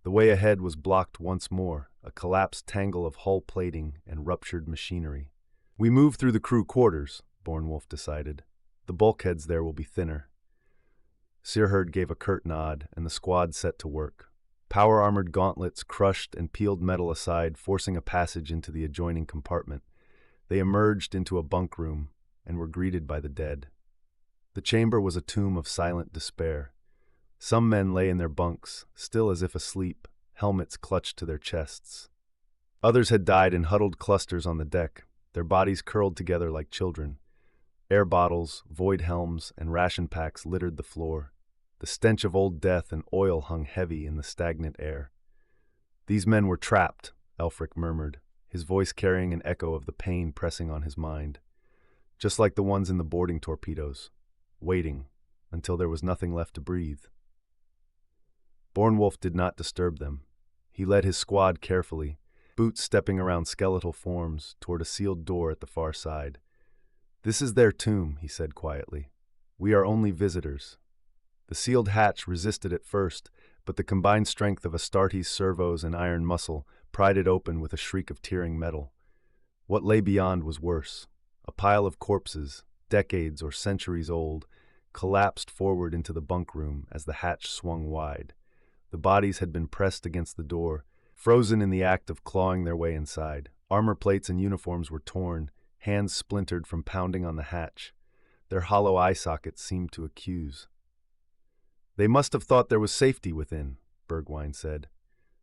The way ahead was blocked once more, a collapsed tangle of hull plating and ruptured machinery. "We move through the crew quarters," Bjornwolf decided. "The bulkheads there will be thinner." Sirherd gave a curt nod, and the squad set to work. Power-armored gauntlets crushed and peeled metal aside, forcing a passage into the adjoining compartment. They emerged into a bunk room and were greeted by the dead. The chamber was a tomb of silent despair. Some men lay in their bunks, still as if asleep, helmets clutched to their chests. Others had died in huddled clusters on the deck, their bodies curled together like children. Air bottles, void helms, and ration packs littered the floor. The stench of old death and oil hung heavy in the stagnant air. "These men were trapped," Elfric murmured, his voice carrying an echo of the pain pressing on his mind. "Just like the ones in the boarding torpedoes, waiting until there was nothing left to breathe." Bjornwolf did not disturb them. He led his squad carefully, boots stepping around skeletal forms, toward a sealed door at the far side. "This is their tomb," he said quietly. "We are only visitors." The sealed hatch resisted at first, but the combined strength of Astarte's servos and iron muscle pried it open with a shriek of tearing metal. What lay beyond was worse. A pile of corpses, decades or centuries old, collapsed forward into the bunk room as the hatch swung wide. The bodies had been pressed against the door, frozen in the act of clawing their way inside. Armor plates and uniforms were torn, hands splintered from pounding on the hatch. Their hollow eye sockets seemed to accuse. "They must have thought there was safety within," Bergwijn said.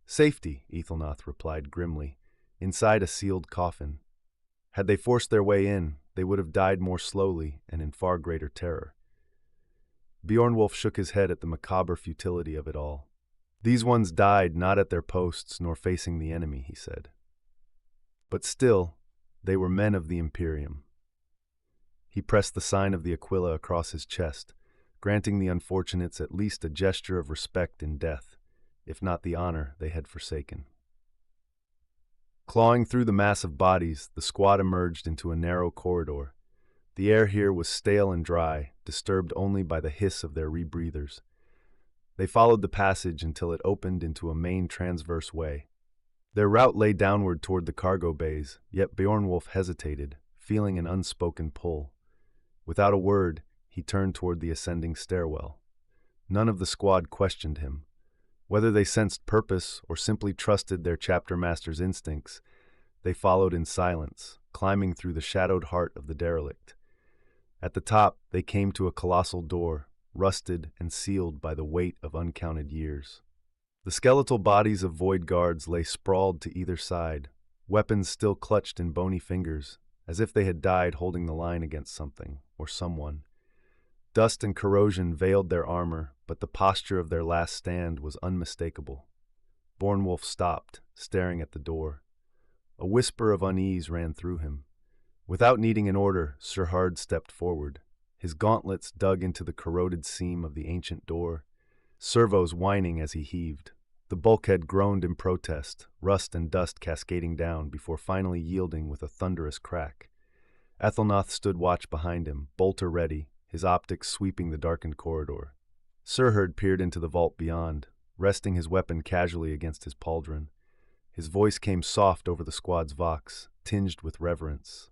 "Safety," Ethelnoth replied grimly, "inside a sealed coffin. Had they forced their way in, they would have died more slowly and in far greater terror." Beornwulf shook his head at the macabre futility of it all. "These ones died not at their posts nor facing the enemy," he said. "But still, they were men of the Imperium." He pressed the sign of the Aquila across his chest, granting the unfortunates at least a gesture of respect in death, if not the honor they had forsaken. Clawing through the mass of bodies, the squad emerged into a narrow corridor. The air here was stale and dry, disturbed only by the hiss of their rebreathers. They followed the passage until it opened into a main transverse way. Their route lay downward toward the cargo bays, yet Beornwulf hesitated, feeling an unspoken pull. Without a word, he turned toward the ascending stairwell. None of the squad questioned him. Whether they sensed purpose or simply trusted their chapter master's instincts, they followed in silence, climbing through the shadowed heart of the derelict. At the top, they came to a colossal door, rusted and sealed by the weight of uncounted years. The skeletal bodies of void guards lay sprawled to either side, weapons still clutched in bony fingers, as if they had died holding the line against something or someone. Dust and corrosion veiled their armor, but the posture of their last stand was unmistakable. Beornwulf stopped, staring at the door. A whisper of unease ran through him. Without needing an order, Sir Hard stepped forward. His gauntlets dug into the corroded seam of the ancient door, servos whining as he heaved. The bulkhead groaned in protest, rust and dust cascading down before finally yielding with a thunderous crack. Ethelnoth stood watch behind him, bolter ready, his optics sweeping the darkened corridor. Sirherd peered into the vault beyond, resting his weapon casually against his pauldron. His voice came soft over the squad's vox, tinged with reverence.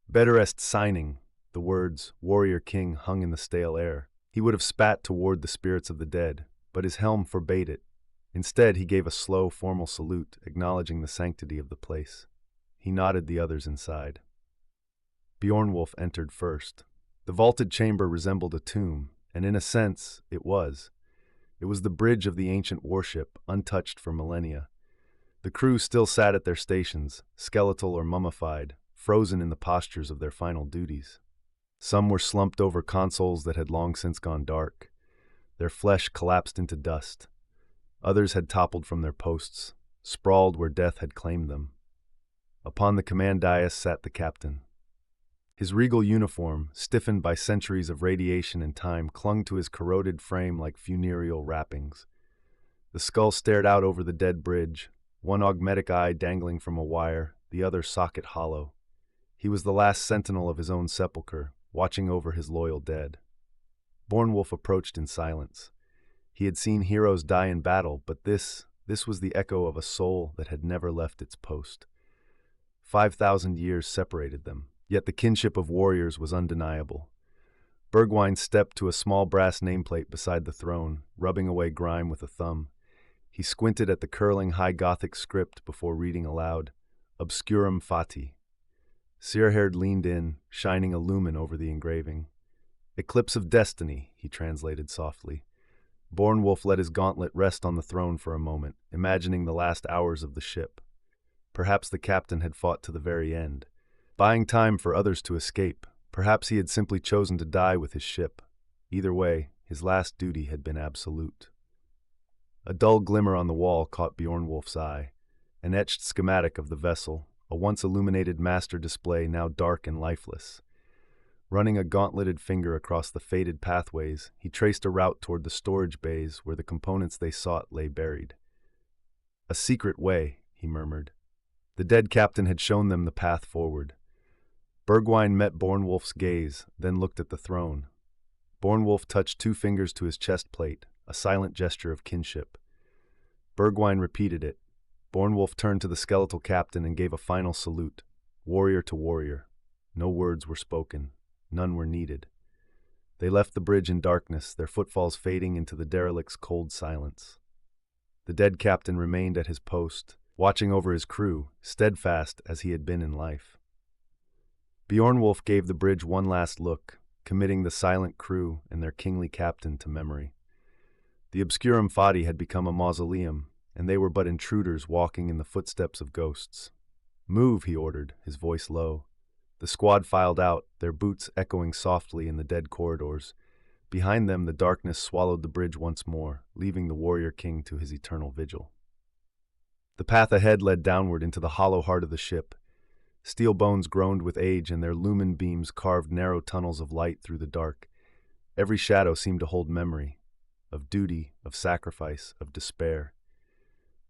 "Better est signing," the words "Warrior King" hung in the stale air. He would have spat toward the spirits of the dead, but his helm forbade it. Instead, he gave a slow, formal salute, acknowledging the sanctity of the place. He nodded the others inside. Beornwulf entered first. The vaulted chamber resembled a tomb, and in a sense, it was. It was the bridge of the ancient warship, untouched for millennia. The crew still sat at their stations, skeletal or mummified, frozen in the postures of their final duties. Some were slumped over consoles that had long since gone dark. Their flesh collapsed into dust. Others had toppled from their posts, sprawled where death had claimed them. Upon the command dais sat the captain. His regal uniform, stiffened by centuries of radiation and time, clung to his corroded frame like funereal wrappings. The skull stared out over the dead bridge, one augmetic eye dangling from a wire, the other socket hollow. He was the last sentinel of his own sepulchre, watching over his loyal dead. Beornwulf approached in silence. He had seen heroes die in battle, but this was the echo of a soul that had never left its post. 5,000 years separated them, yet the kinship of warriors was undeniable. Bergwijn stepped to a small brass nameplate beside the throne, rubbing away grime with a thumb. He squinted at the curling high Gothic script before reading aloud, "Obscurum Fati." Sirherd leaned in, shining a lumen over the engraving. "Eclipse of Destiny," he translated softly. Beornwulf let his gauntlet rest on the throne for a moment, imagining the last hours of the ship. Perhaps the captain had fought to the very end, buying time for others to escape. Perhaps he had simply chosen to die with his ship. Either way, his last duty had been absolute. A dull glimmer on the wall caught Beornwulf's eye, an etched schematic of the vessel, a once illuminated master display now dark and lifeless. Running a gauntleted finger across the faded pathways, he traced a route toward the storage bays where the components they sought lay buried. "A secret way," he murmured. The dead captain had shown them the path forward. Bergwijn met Beornwulf's gaze, then looked at the throne. Beornwulf touched 2 fingers to his chest plate, a silent gesture of kinship. Bergwijn repeated it. Bornwolf turned to the skeletal captain and gave a final salute, warrior to warrior. No words were spoken. None were needed. They left the bridge in darkness, their footfalls fading into the derelict's cold silence. The dead captain remained at his post, watching over his crew, steadfast as he had been in life. Bjornwolf gave the bridge one last look, committing the silent crew and their kingly captain to memory. The Obscurum Fati had become a mausoleum, and they were but intruders walking in the footsteps of ghosts. "Move," he ordered, his voice low. The squad filed out, their boots echoing softly in the dead corridors. Behind them, the darkness swallowed the bridge once more, leaving the warrior king to his eternal vigil. The path ahead led downward into the hollow heart of the ship. Steel bones groaned with age, and their lumen beams carved narrow tunnels of light through the dark. Every shadow seemed to hold memory, of duty, of sacrifice, of despair.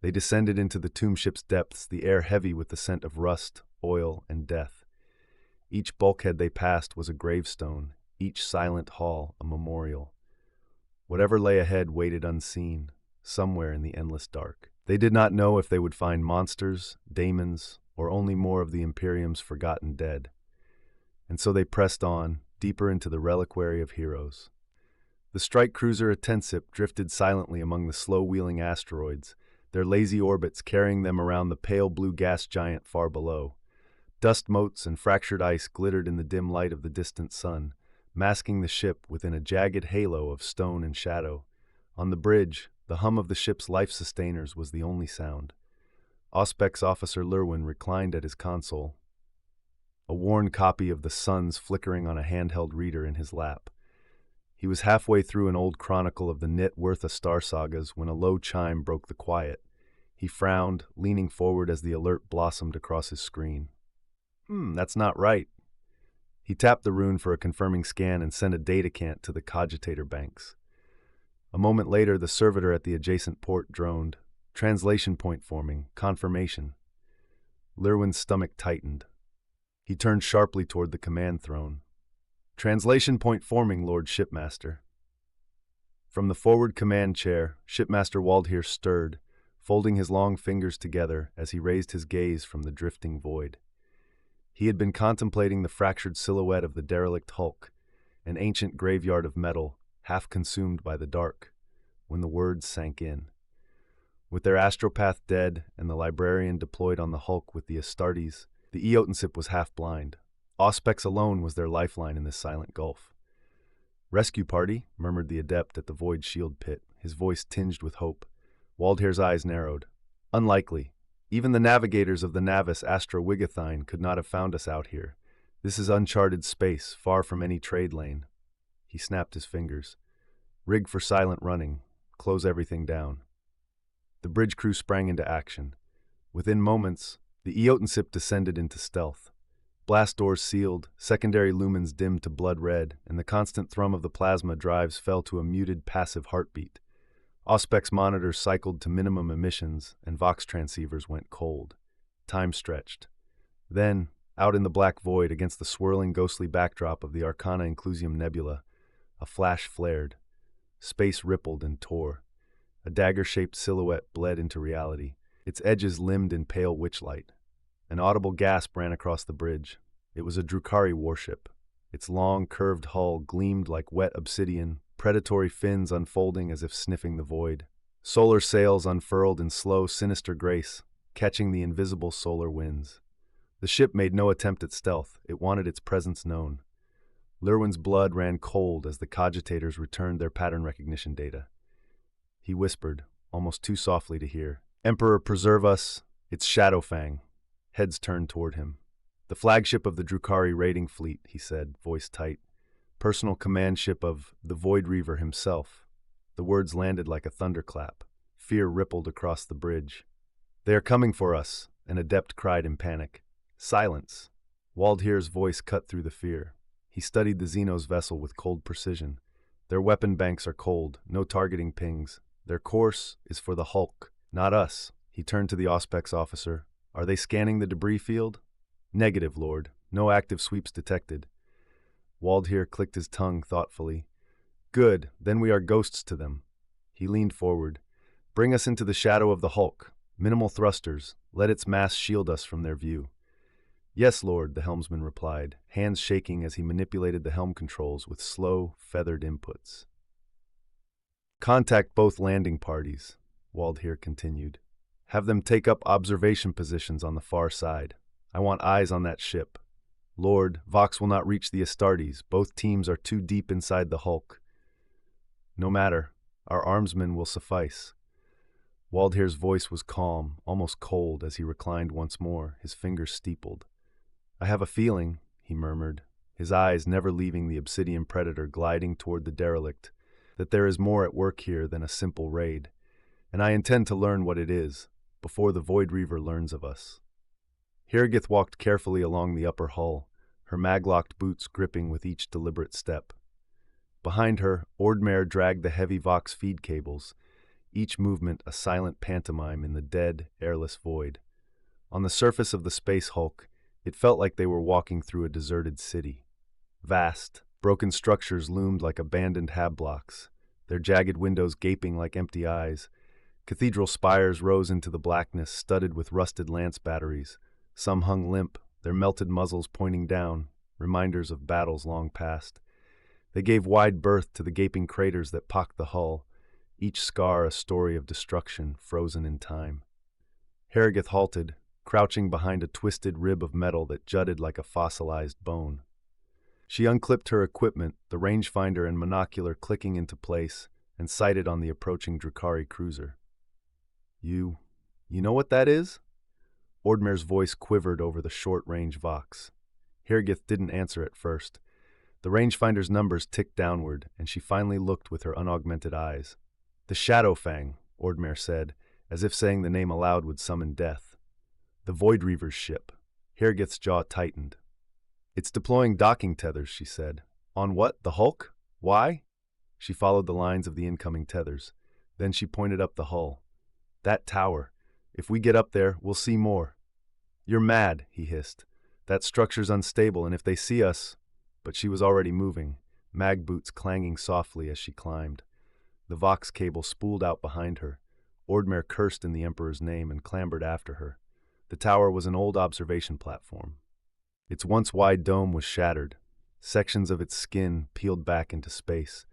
They descended into the tomb ship's depths, the air heavy with the scent of rust, oil, and death. Each bulkhead they passed was a gravestone, each silent hall a memorial. Whatever lay ahead waited unseen, somewhere in the endless dark. They did not know if they would find monsters, daemons, or only more of the Imperium's forgotten dead. And so they pressed on, deeper into the Reliquary of Heroes. The strike cruiser Atensip drifted silently among the slow-wheeling asteroids, their lazy orbits carrying them around the pale blue gas giant far below. Dust motes and fractured ice glittered in the dim light of the distant sun, masking the ship within a jagged halo of stone and shadow. On the bridge, the hum of the ship's life-sustainers was the only sound. Auspex Officer Lurwin reclined at his console, a worn copy of The Suns flickering on a handheld reader in his lap. He was halfway through an old chronicle of the Knit-Wortha star sagas when a low chime broke the quiet. He frowned, leaning forward as the alert blossomed across his screen. That's not right." He tapped the rune for a confirming scan and sent a data cant to the cogitator banks. A moment later, the servitor at the adjacent port droned. "Translation point forming. Confirmation." Lurwin's stomach tightened. He turned sharply toward the command throne. "Translation point forming, Lord Shipmaster." From the forward command chair, Shipmaster Waldheer stirred, folding his long fingers together as he raised his gaze from the drifting void. He had been contemplating the fractured silhouette of the derelict hulk, an ancient graveyard of metal, half consumed by the dark, when the words sank in. With their astropath dead and the librarian deployed on the hulk with the Astartes, the Eotensip was half blind. Auspex alone was their lifeline in this silent gulf. "Rescue party," murmured the adept at the void shield pit, his voice tinged with hope. Waldheer's eyes narrowed. "Unlikely. Even the navigators of the Navis Astrowigathine could not have found us out here. This is uncharted space, far from any trade lane." He snapped his fingers. "Rig for silent running. Close everything down." The bridge crew sprang into action. Within moments, the Eotensip descended into stealth. Blast doors sealed, secondary lumens dimmed to blood red, and the constant thrum of the plasma drives fell to a muted passive heartbeat. Auspex monitors cycled to minimum emissions, and Vox transceivers went cold. Time stretched. Then, out in the black void against the swirling ghostly backdrop of the Arcana Inclusium Nebula, a flash flared. Space rippled and tore. A dagger-shaped silhouette bled into reality, its edges limned in pale witchlight. An audible gasp ran across the bridge. It was a Drukhari warship. Its long, curved hull gleamed like wet obsidian, predatory fins unfolding as if sniffing the void. Solar sails unfurled in slow, sinister grace, catching the invisible solar winds. The ship made no attempt at stealth. It wanted its presence known. Lurwin's blood ran cold as the cogitators returned their pattern recognition data. He whispered, almost too softly to hear, "Emperor, preserve us. It's Shadowfang." Heads turned toward him. "The flagship of the Drukhari raiding fleet," he said, voice tight. "Personal command ship of the Void Reaver himself." The words landed like a thunderclap. Fear rippled across the bridge. "They are coming for us," an adept cried in panic. "Silence." Waldheer's voice cut through the fear. He studied the Xenos vessel with cold precision. "Their weapon banks are cold, no targeting pings. Their course is for the Hulk, not us." He turned to the Auspex officer. "Are they scanning the debris field?" "Negative, Lord. No active sweeps detected." Waldheer clicked his tongue thoughtfully. "Good, then we are ghosts to them." He leaned forward. Bring us into the shadow of the hulk. Minimal thrusters. Let its mass shield us from their view. Yes, Lord, the helmsman replied, hands shaking as he manipulated the helm controls with slow, feathered inputs. Contact both landing parties, Waldheer continued. Have them take up observation positions on the far side. I want eyes on that ship. Lord, Vox will not reach the Astartes. Both teams are too deep inside the hulk. No matter. Our armsmen will suffice. Waldheer's voice was calm, almost cold, as he reclined once more, his fingers steepled. I have a feeling, he murmured, his eyes never leaving the obsidian predator gliding toward the derelict, that there is more at work here than a simple raid, and I intend to learn what it is, before the Void Reaver learns of us. Hālgengas walked carefully along the upper hull, her mag-locked boots gripping with each deliberate step. Behind her, Ordmare dragged the heavy Vox feed cables, each movement a silent pantomime in the dead, airless void. On the surface of the space hulk, it felt like they were walking through a deserted city. Vast, broken structures loomed like abandoned hab-blocks, their jagged windows gaping like empty eyes. Cathedral spires rose into the blackness, studded with rusted lance batteries. Some hung limp, their melted muzzles pointing down, reminders of battles long past. They gave wide berth to the gaping craters that pocked the hull, each scar a story of destruction frozen in time. Hālgengas halted, crouching behind a twisted rib of metal that jutted like a fossilized bone. She unclipped her equipment, the rangefinder and monocular clicking into place, and sighted on the approaching Reliquary cruiser. You know what that is? Ordmare's voice quivered over the short-range Vox. Hālgengas didn't answer at first. The rangefinder's numbers ticked downward, and she finally looked with her unaugmented eyes. The Shadowfang, Ordmare said, as if saying the name aloud would summon death. The Void Reaver's ship. Hālgengas' jaw tightened. It's deploying docking tethers, she said. On what? The hulk? Why? She followed the lines of the incoming tethers. Then she pointed up the hull. That tower. If we get up there, we'll see more. You're mad, he hissed. That structure's unstable, and if they see us... But she was already moving, mag boots clanging softly as she climbed. The Vox cable spooled out behind her. Ordmare cursed in the Emperor's name and clambered after her. The tower was an old observation platform. Its once wide dome was shattered, sections of its skin peeled back into space.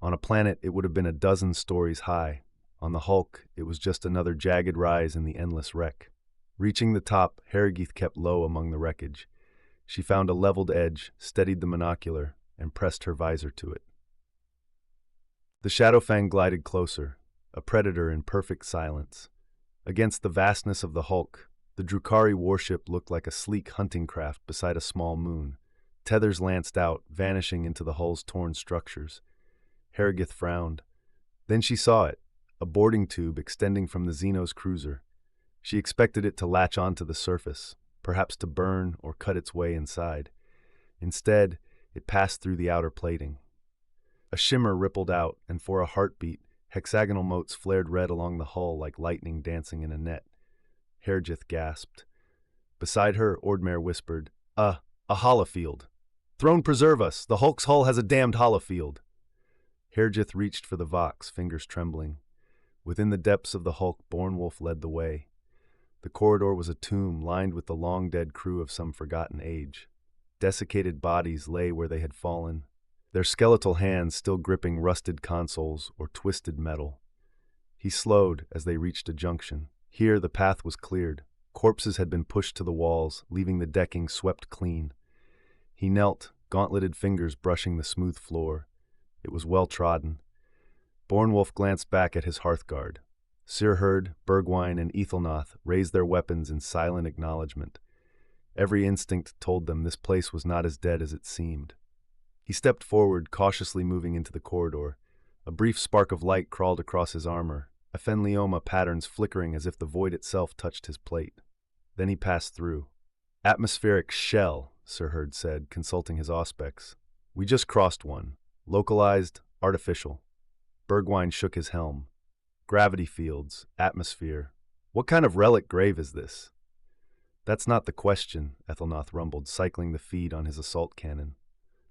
On a planet, it would have been a dozen stories high. On the hulk, it was just another jagged rise in the endless wreck. Reaching the top, Hālgengas kept low among the wreckage. She found a leveled edge, steadied the monocular, and pressed her visor to it. The Shadowfang glided closer, a predator in perfect silence. Against the vastness of the hulk, the Reliquary warship looked like a sleek hunting craft beside a small moon. Tethers lanced out, vanishing into the hull's torn structures. Hālgengas frowned. Then she saw it, a boarding tube extending from the Xenos cruiser. She expected it to latch onto the surface, perhaps to burn or cut its way inside. Instead, it passed through the outer plating. A shimmer rippled out, and for a heartbeat, hexagonal motes flared red along the hull like lightning dancing in a net. Hālgengas gasped. Beside her, Ordmare whispered, A holofield. Throne preserve us! The hulk's hull has a damned holofield! Hālgengas reached for the Vox, fingers trembling. Within the depths of the hulk, Bornwolf led the way. The corridor was a tomb lined with the long-dead crew of some forgotten age. Desiccated bodies lay where they had fallen, their skeletal hands still gripping rusted consoles or twisted metal. He slowed as they reached a junction. Here the path was cleared. Corpses had been pushed to the walls, leaving the decking swept clean. He knelt, gauntleted fingers brushing the smooth floor. It was well trodden. Bornwolf glanced back at his hearthguard. Sirherd, Bergwijn, and Ethelnoth raised their weapons in silent acknowledgement. Every instinct told them this place was not as dead as it seemed. He stepped forward, cautiously moving into the corridor. A brief spark of light crawled across his armor, Aphenlioma patterns flickering as if the void itself touched his plate. Then he passed through. Atmospheric shell, Sirherd said, consulting his auspex. We just crossed one. Localized, artificial. Bergwijn shook his helm. Gravity fields, atmosphere. What kind of relic grave is this? That's not the question, Ethelnoth rumbled, cycling the feed on his assault cannon.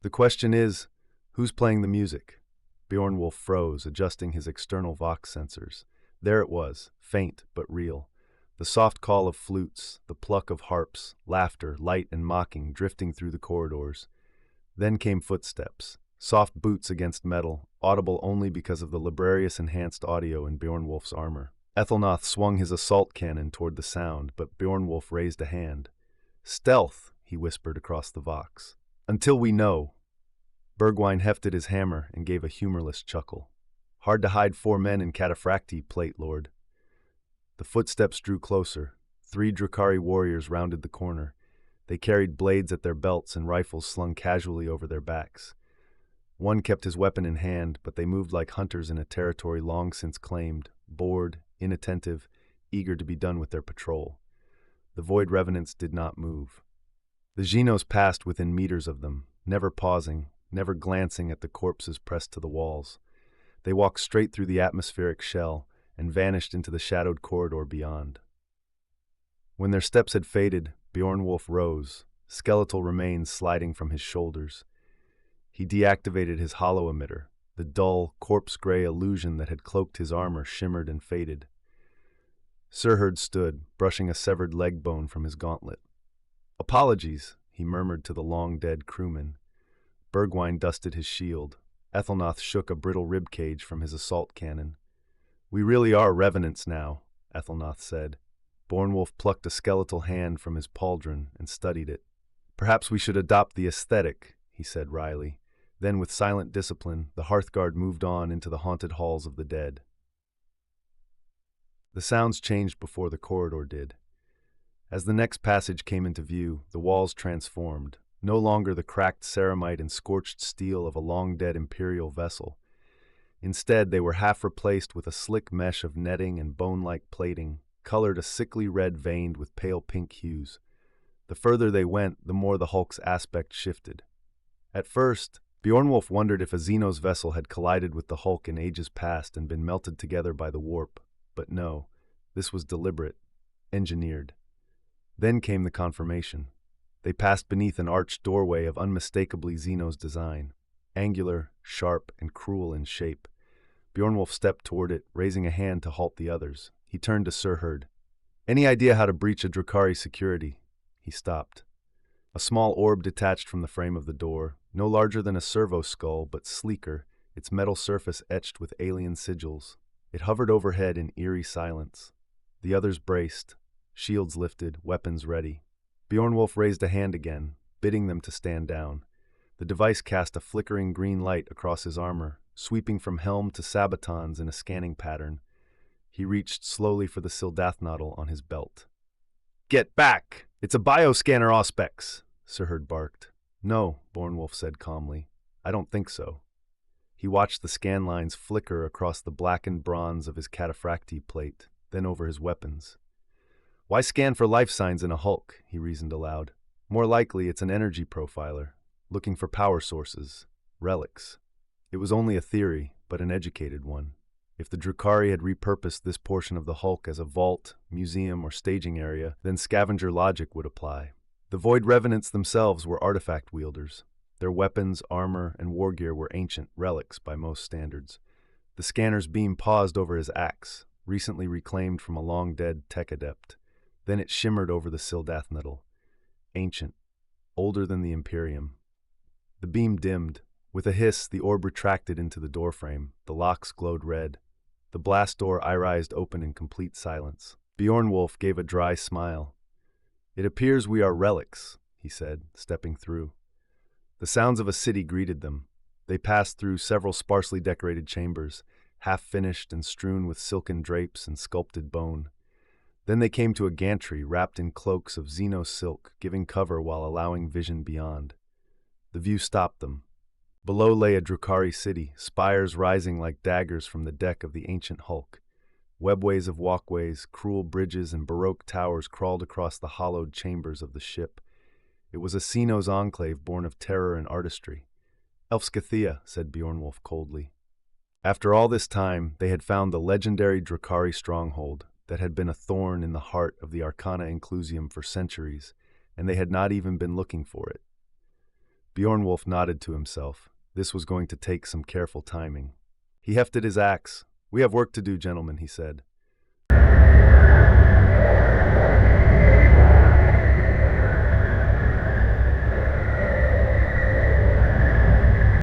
The question is, who's playing the music? Bjornwolf froze, adjusting his external Vox sensors. There it was, faint but real. The soft call of flutes, the pluck of harps, laughter, light and mocking, drifting through the corridors. Then came footsteps, soft boots against metal, audible only because of the Librarius-enhanced audio in Bjornwolf's armor. Ethelnoth swung his assault cannon toward the sound, but Bjornwolf raised a hand. "Stealth," he whispered across the Vox. "Until we know." Bergwijn hefted his hammer and gave a humorless chuckle. "Hard to hide 4 men in cataphracti, Plate Lord." The footsteps drew closer. 3 Drukhari warriors rounded the corner. They carried blades at their belts and rifles slung casually over their backs. One kept his weapon in hand, but they moved like hunters in a territory long since claimed, bored, inattentive, eager to be done with their patrol. The Void Revenants did not move. The Genos passed within meters of them, never pausing, never glancing at the corpses pressed to the walls. They walked straight through the atmospheric shell and vanished into the shadowed corridor beyond. When their steps had faded, Bjornwolf rose, skeletal remains sliding from his shoulders. He deactivated his hollow emitter. The dull, corpse-gray illusion that had cloaked his armor shimmered and faded. Surherd stood, brushing a severed leg bone from his gauntlet. "Apologies," he murmured to the long-dead crewman. Bergwijn dusted his shield. Ethelnoth shook a brittle ribcage from his assault cannon. "We really are revenants now," Ethelnoth said. Bjornwolf plucked a skeletal hand from his pauldron and studied it. "Perhaps we should adopt the aesthetic," he said wryly. Then, with silent discipline, the Hearthguard moved on into the haunted halls of the dead. The sounds changed before the corridor did. As the next passage came into view, the walls transformed, no longer the cracked ceramite and scorched steel of a long-dead imperial vessel. Instead, they were half replaced with a slick mesh of netting and bone-like plating, colored a sickly red veined with pale pink hues. The further they went, the more the Hulk's aspect shifted. At first, Bjornwolf wondered if a Xenos vessel had collided with the Hulk in ages past and been melted together by the warp. But no, this was deliberate, engineered. Then came the confirmation. They passed beneath an arched doorway of unmistakably Xenos design, angular, sharp, and cruel in shape. Bjornwolf stepped toward it, raising a hand to halt the others. He turned to Surherd. "Any idea how to breach a Drukhari security?" He stopped. A small orb detached from the frame of the door, no larger than a servo skull, but sleeker, its metal surface etched with alien sigils. It hovered overhead in eerie silence. The others braced, shields lifted, weapons ready. Bjornwolf raised a hand again, bidding them to stand down. The device cast a flickering green light across his armor, sweeping from helm to sabatons in a scanning pattern. He reached slowly for the Sildathnodle on his belt. "Get back! It's a bioscanner auspex," Surherd barked. "No," Bjornwolf said calmly. "I don't think so." He watched the scan lines flicker across the blackened bronze of his cataphracti plate, then over his weapons. "Why scan for life signs in a Hulk?" he reasoned aloud. "More likely it's an energy profiler, looking for power sources, relics." It was only a theory, but an educated one. If the Drukhari had repurposed this portion of the Hulk as a vault, museum, or staging area, then scavenger logic would apply. The Void Revenants themselves were artifact wielders. Their weapons, armor, and war gear were ancient relics by most standards. The scanner's beam paused over his axe, recently reclaimed from a long-dead tech adept. Then it shimmered over the Sildathnodle. Ancient, older than the Imperium. The beam dimmed. With a hiss, the orb retracted into the doorframe. The locks glowed red. The blast door irised open in complete silence. Bjornwolf gave a dry smile. "It appears we are relics," he said, stepping through. The sounds of a city greeted them. They passed through several sparsely decorated chambers, half-finished and strewn with silken drapes and sculpted bone. Then they came to a gantry wrapped in cloaks of Xenos silk, giving cover while allowing vision beyond. The view stopped them. Below lay a Drukhari city, spires rising like daggers from the deck of the ancient Hulk. Webways of walkways, cruel bridges, and baroque towers crawled across the hollowed chambers of the ship. It was a Xenos enclave born of terror and artistry. "Elfscathia," said Bjornwolf coldly. After all this time, they had found the legendary Drukhari stronghold that had been a thorn in the heart of the Arcana Inclusium for centuries, and they had not even been looking for it. Bjornwolf nodded to himself. This was going to take some careful timing. He hefted his axe. "We have work to do, gentlemen," he said.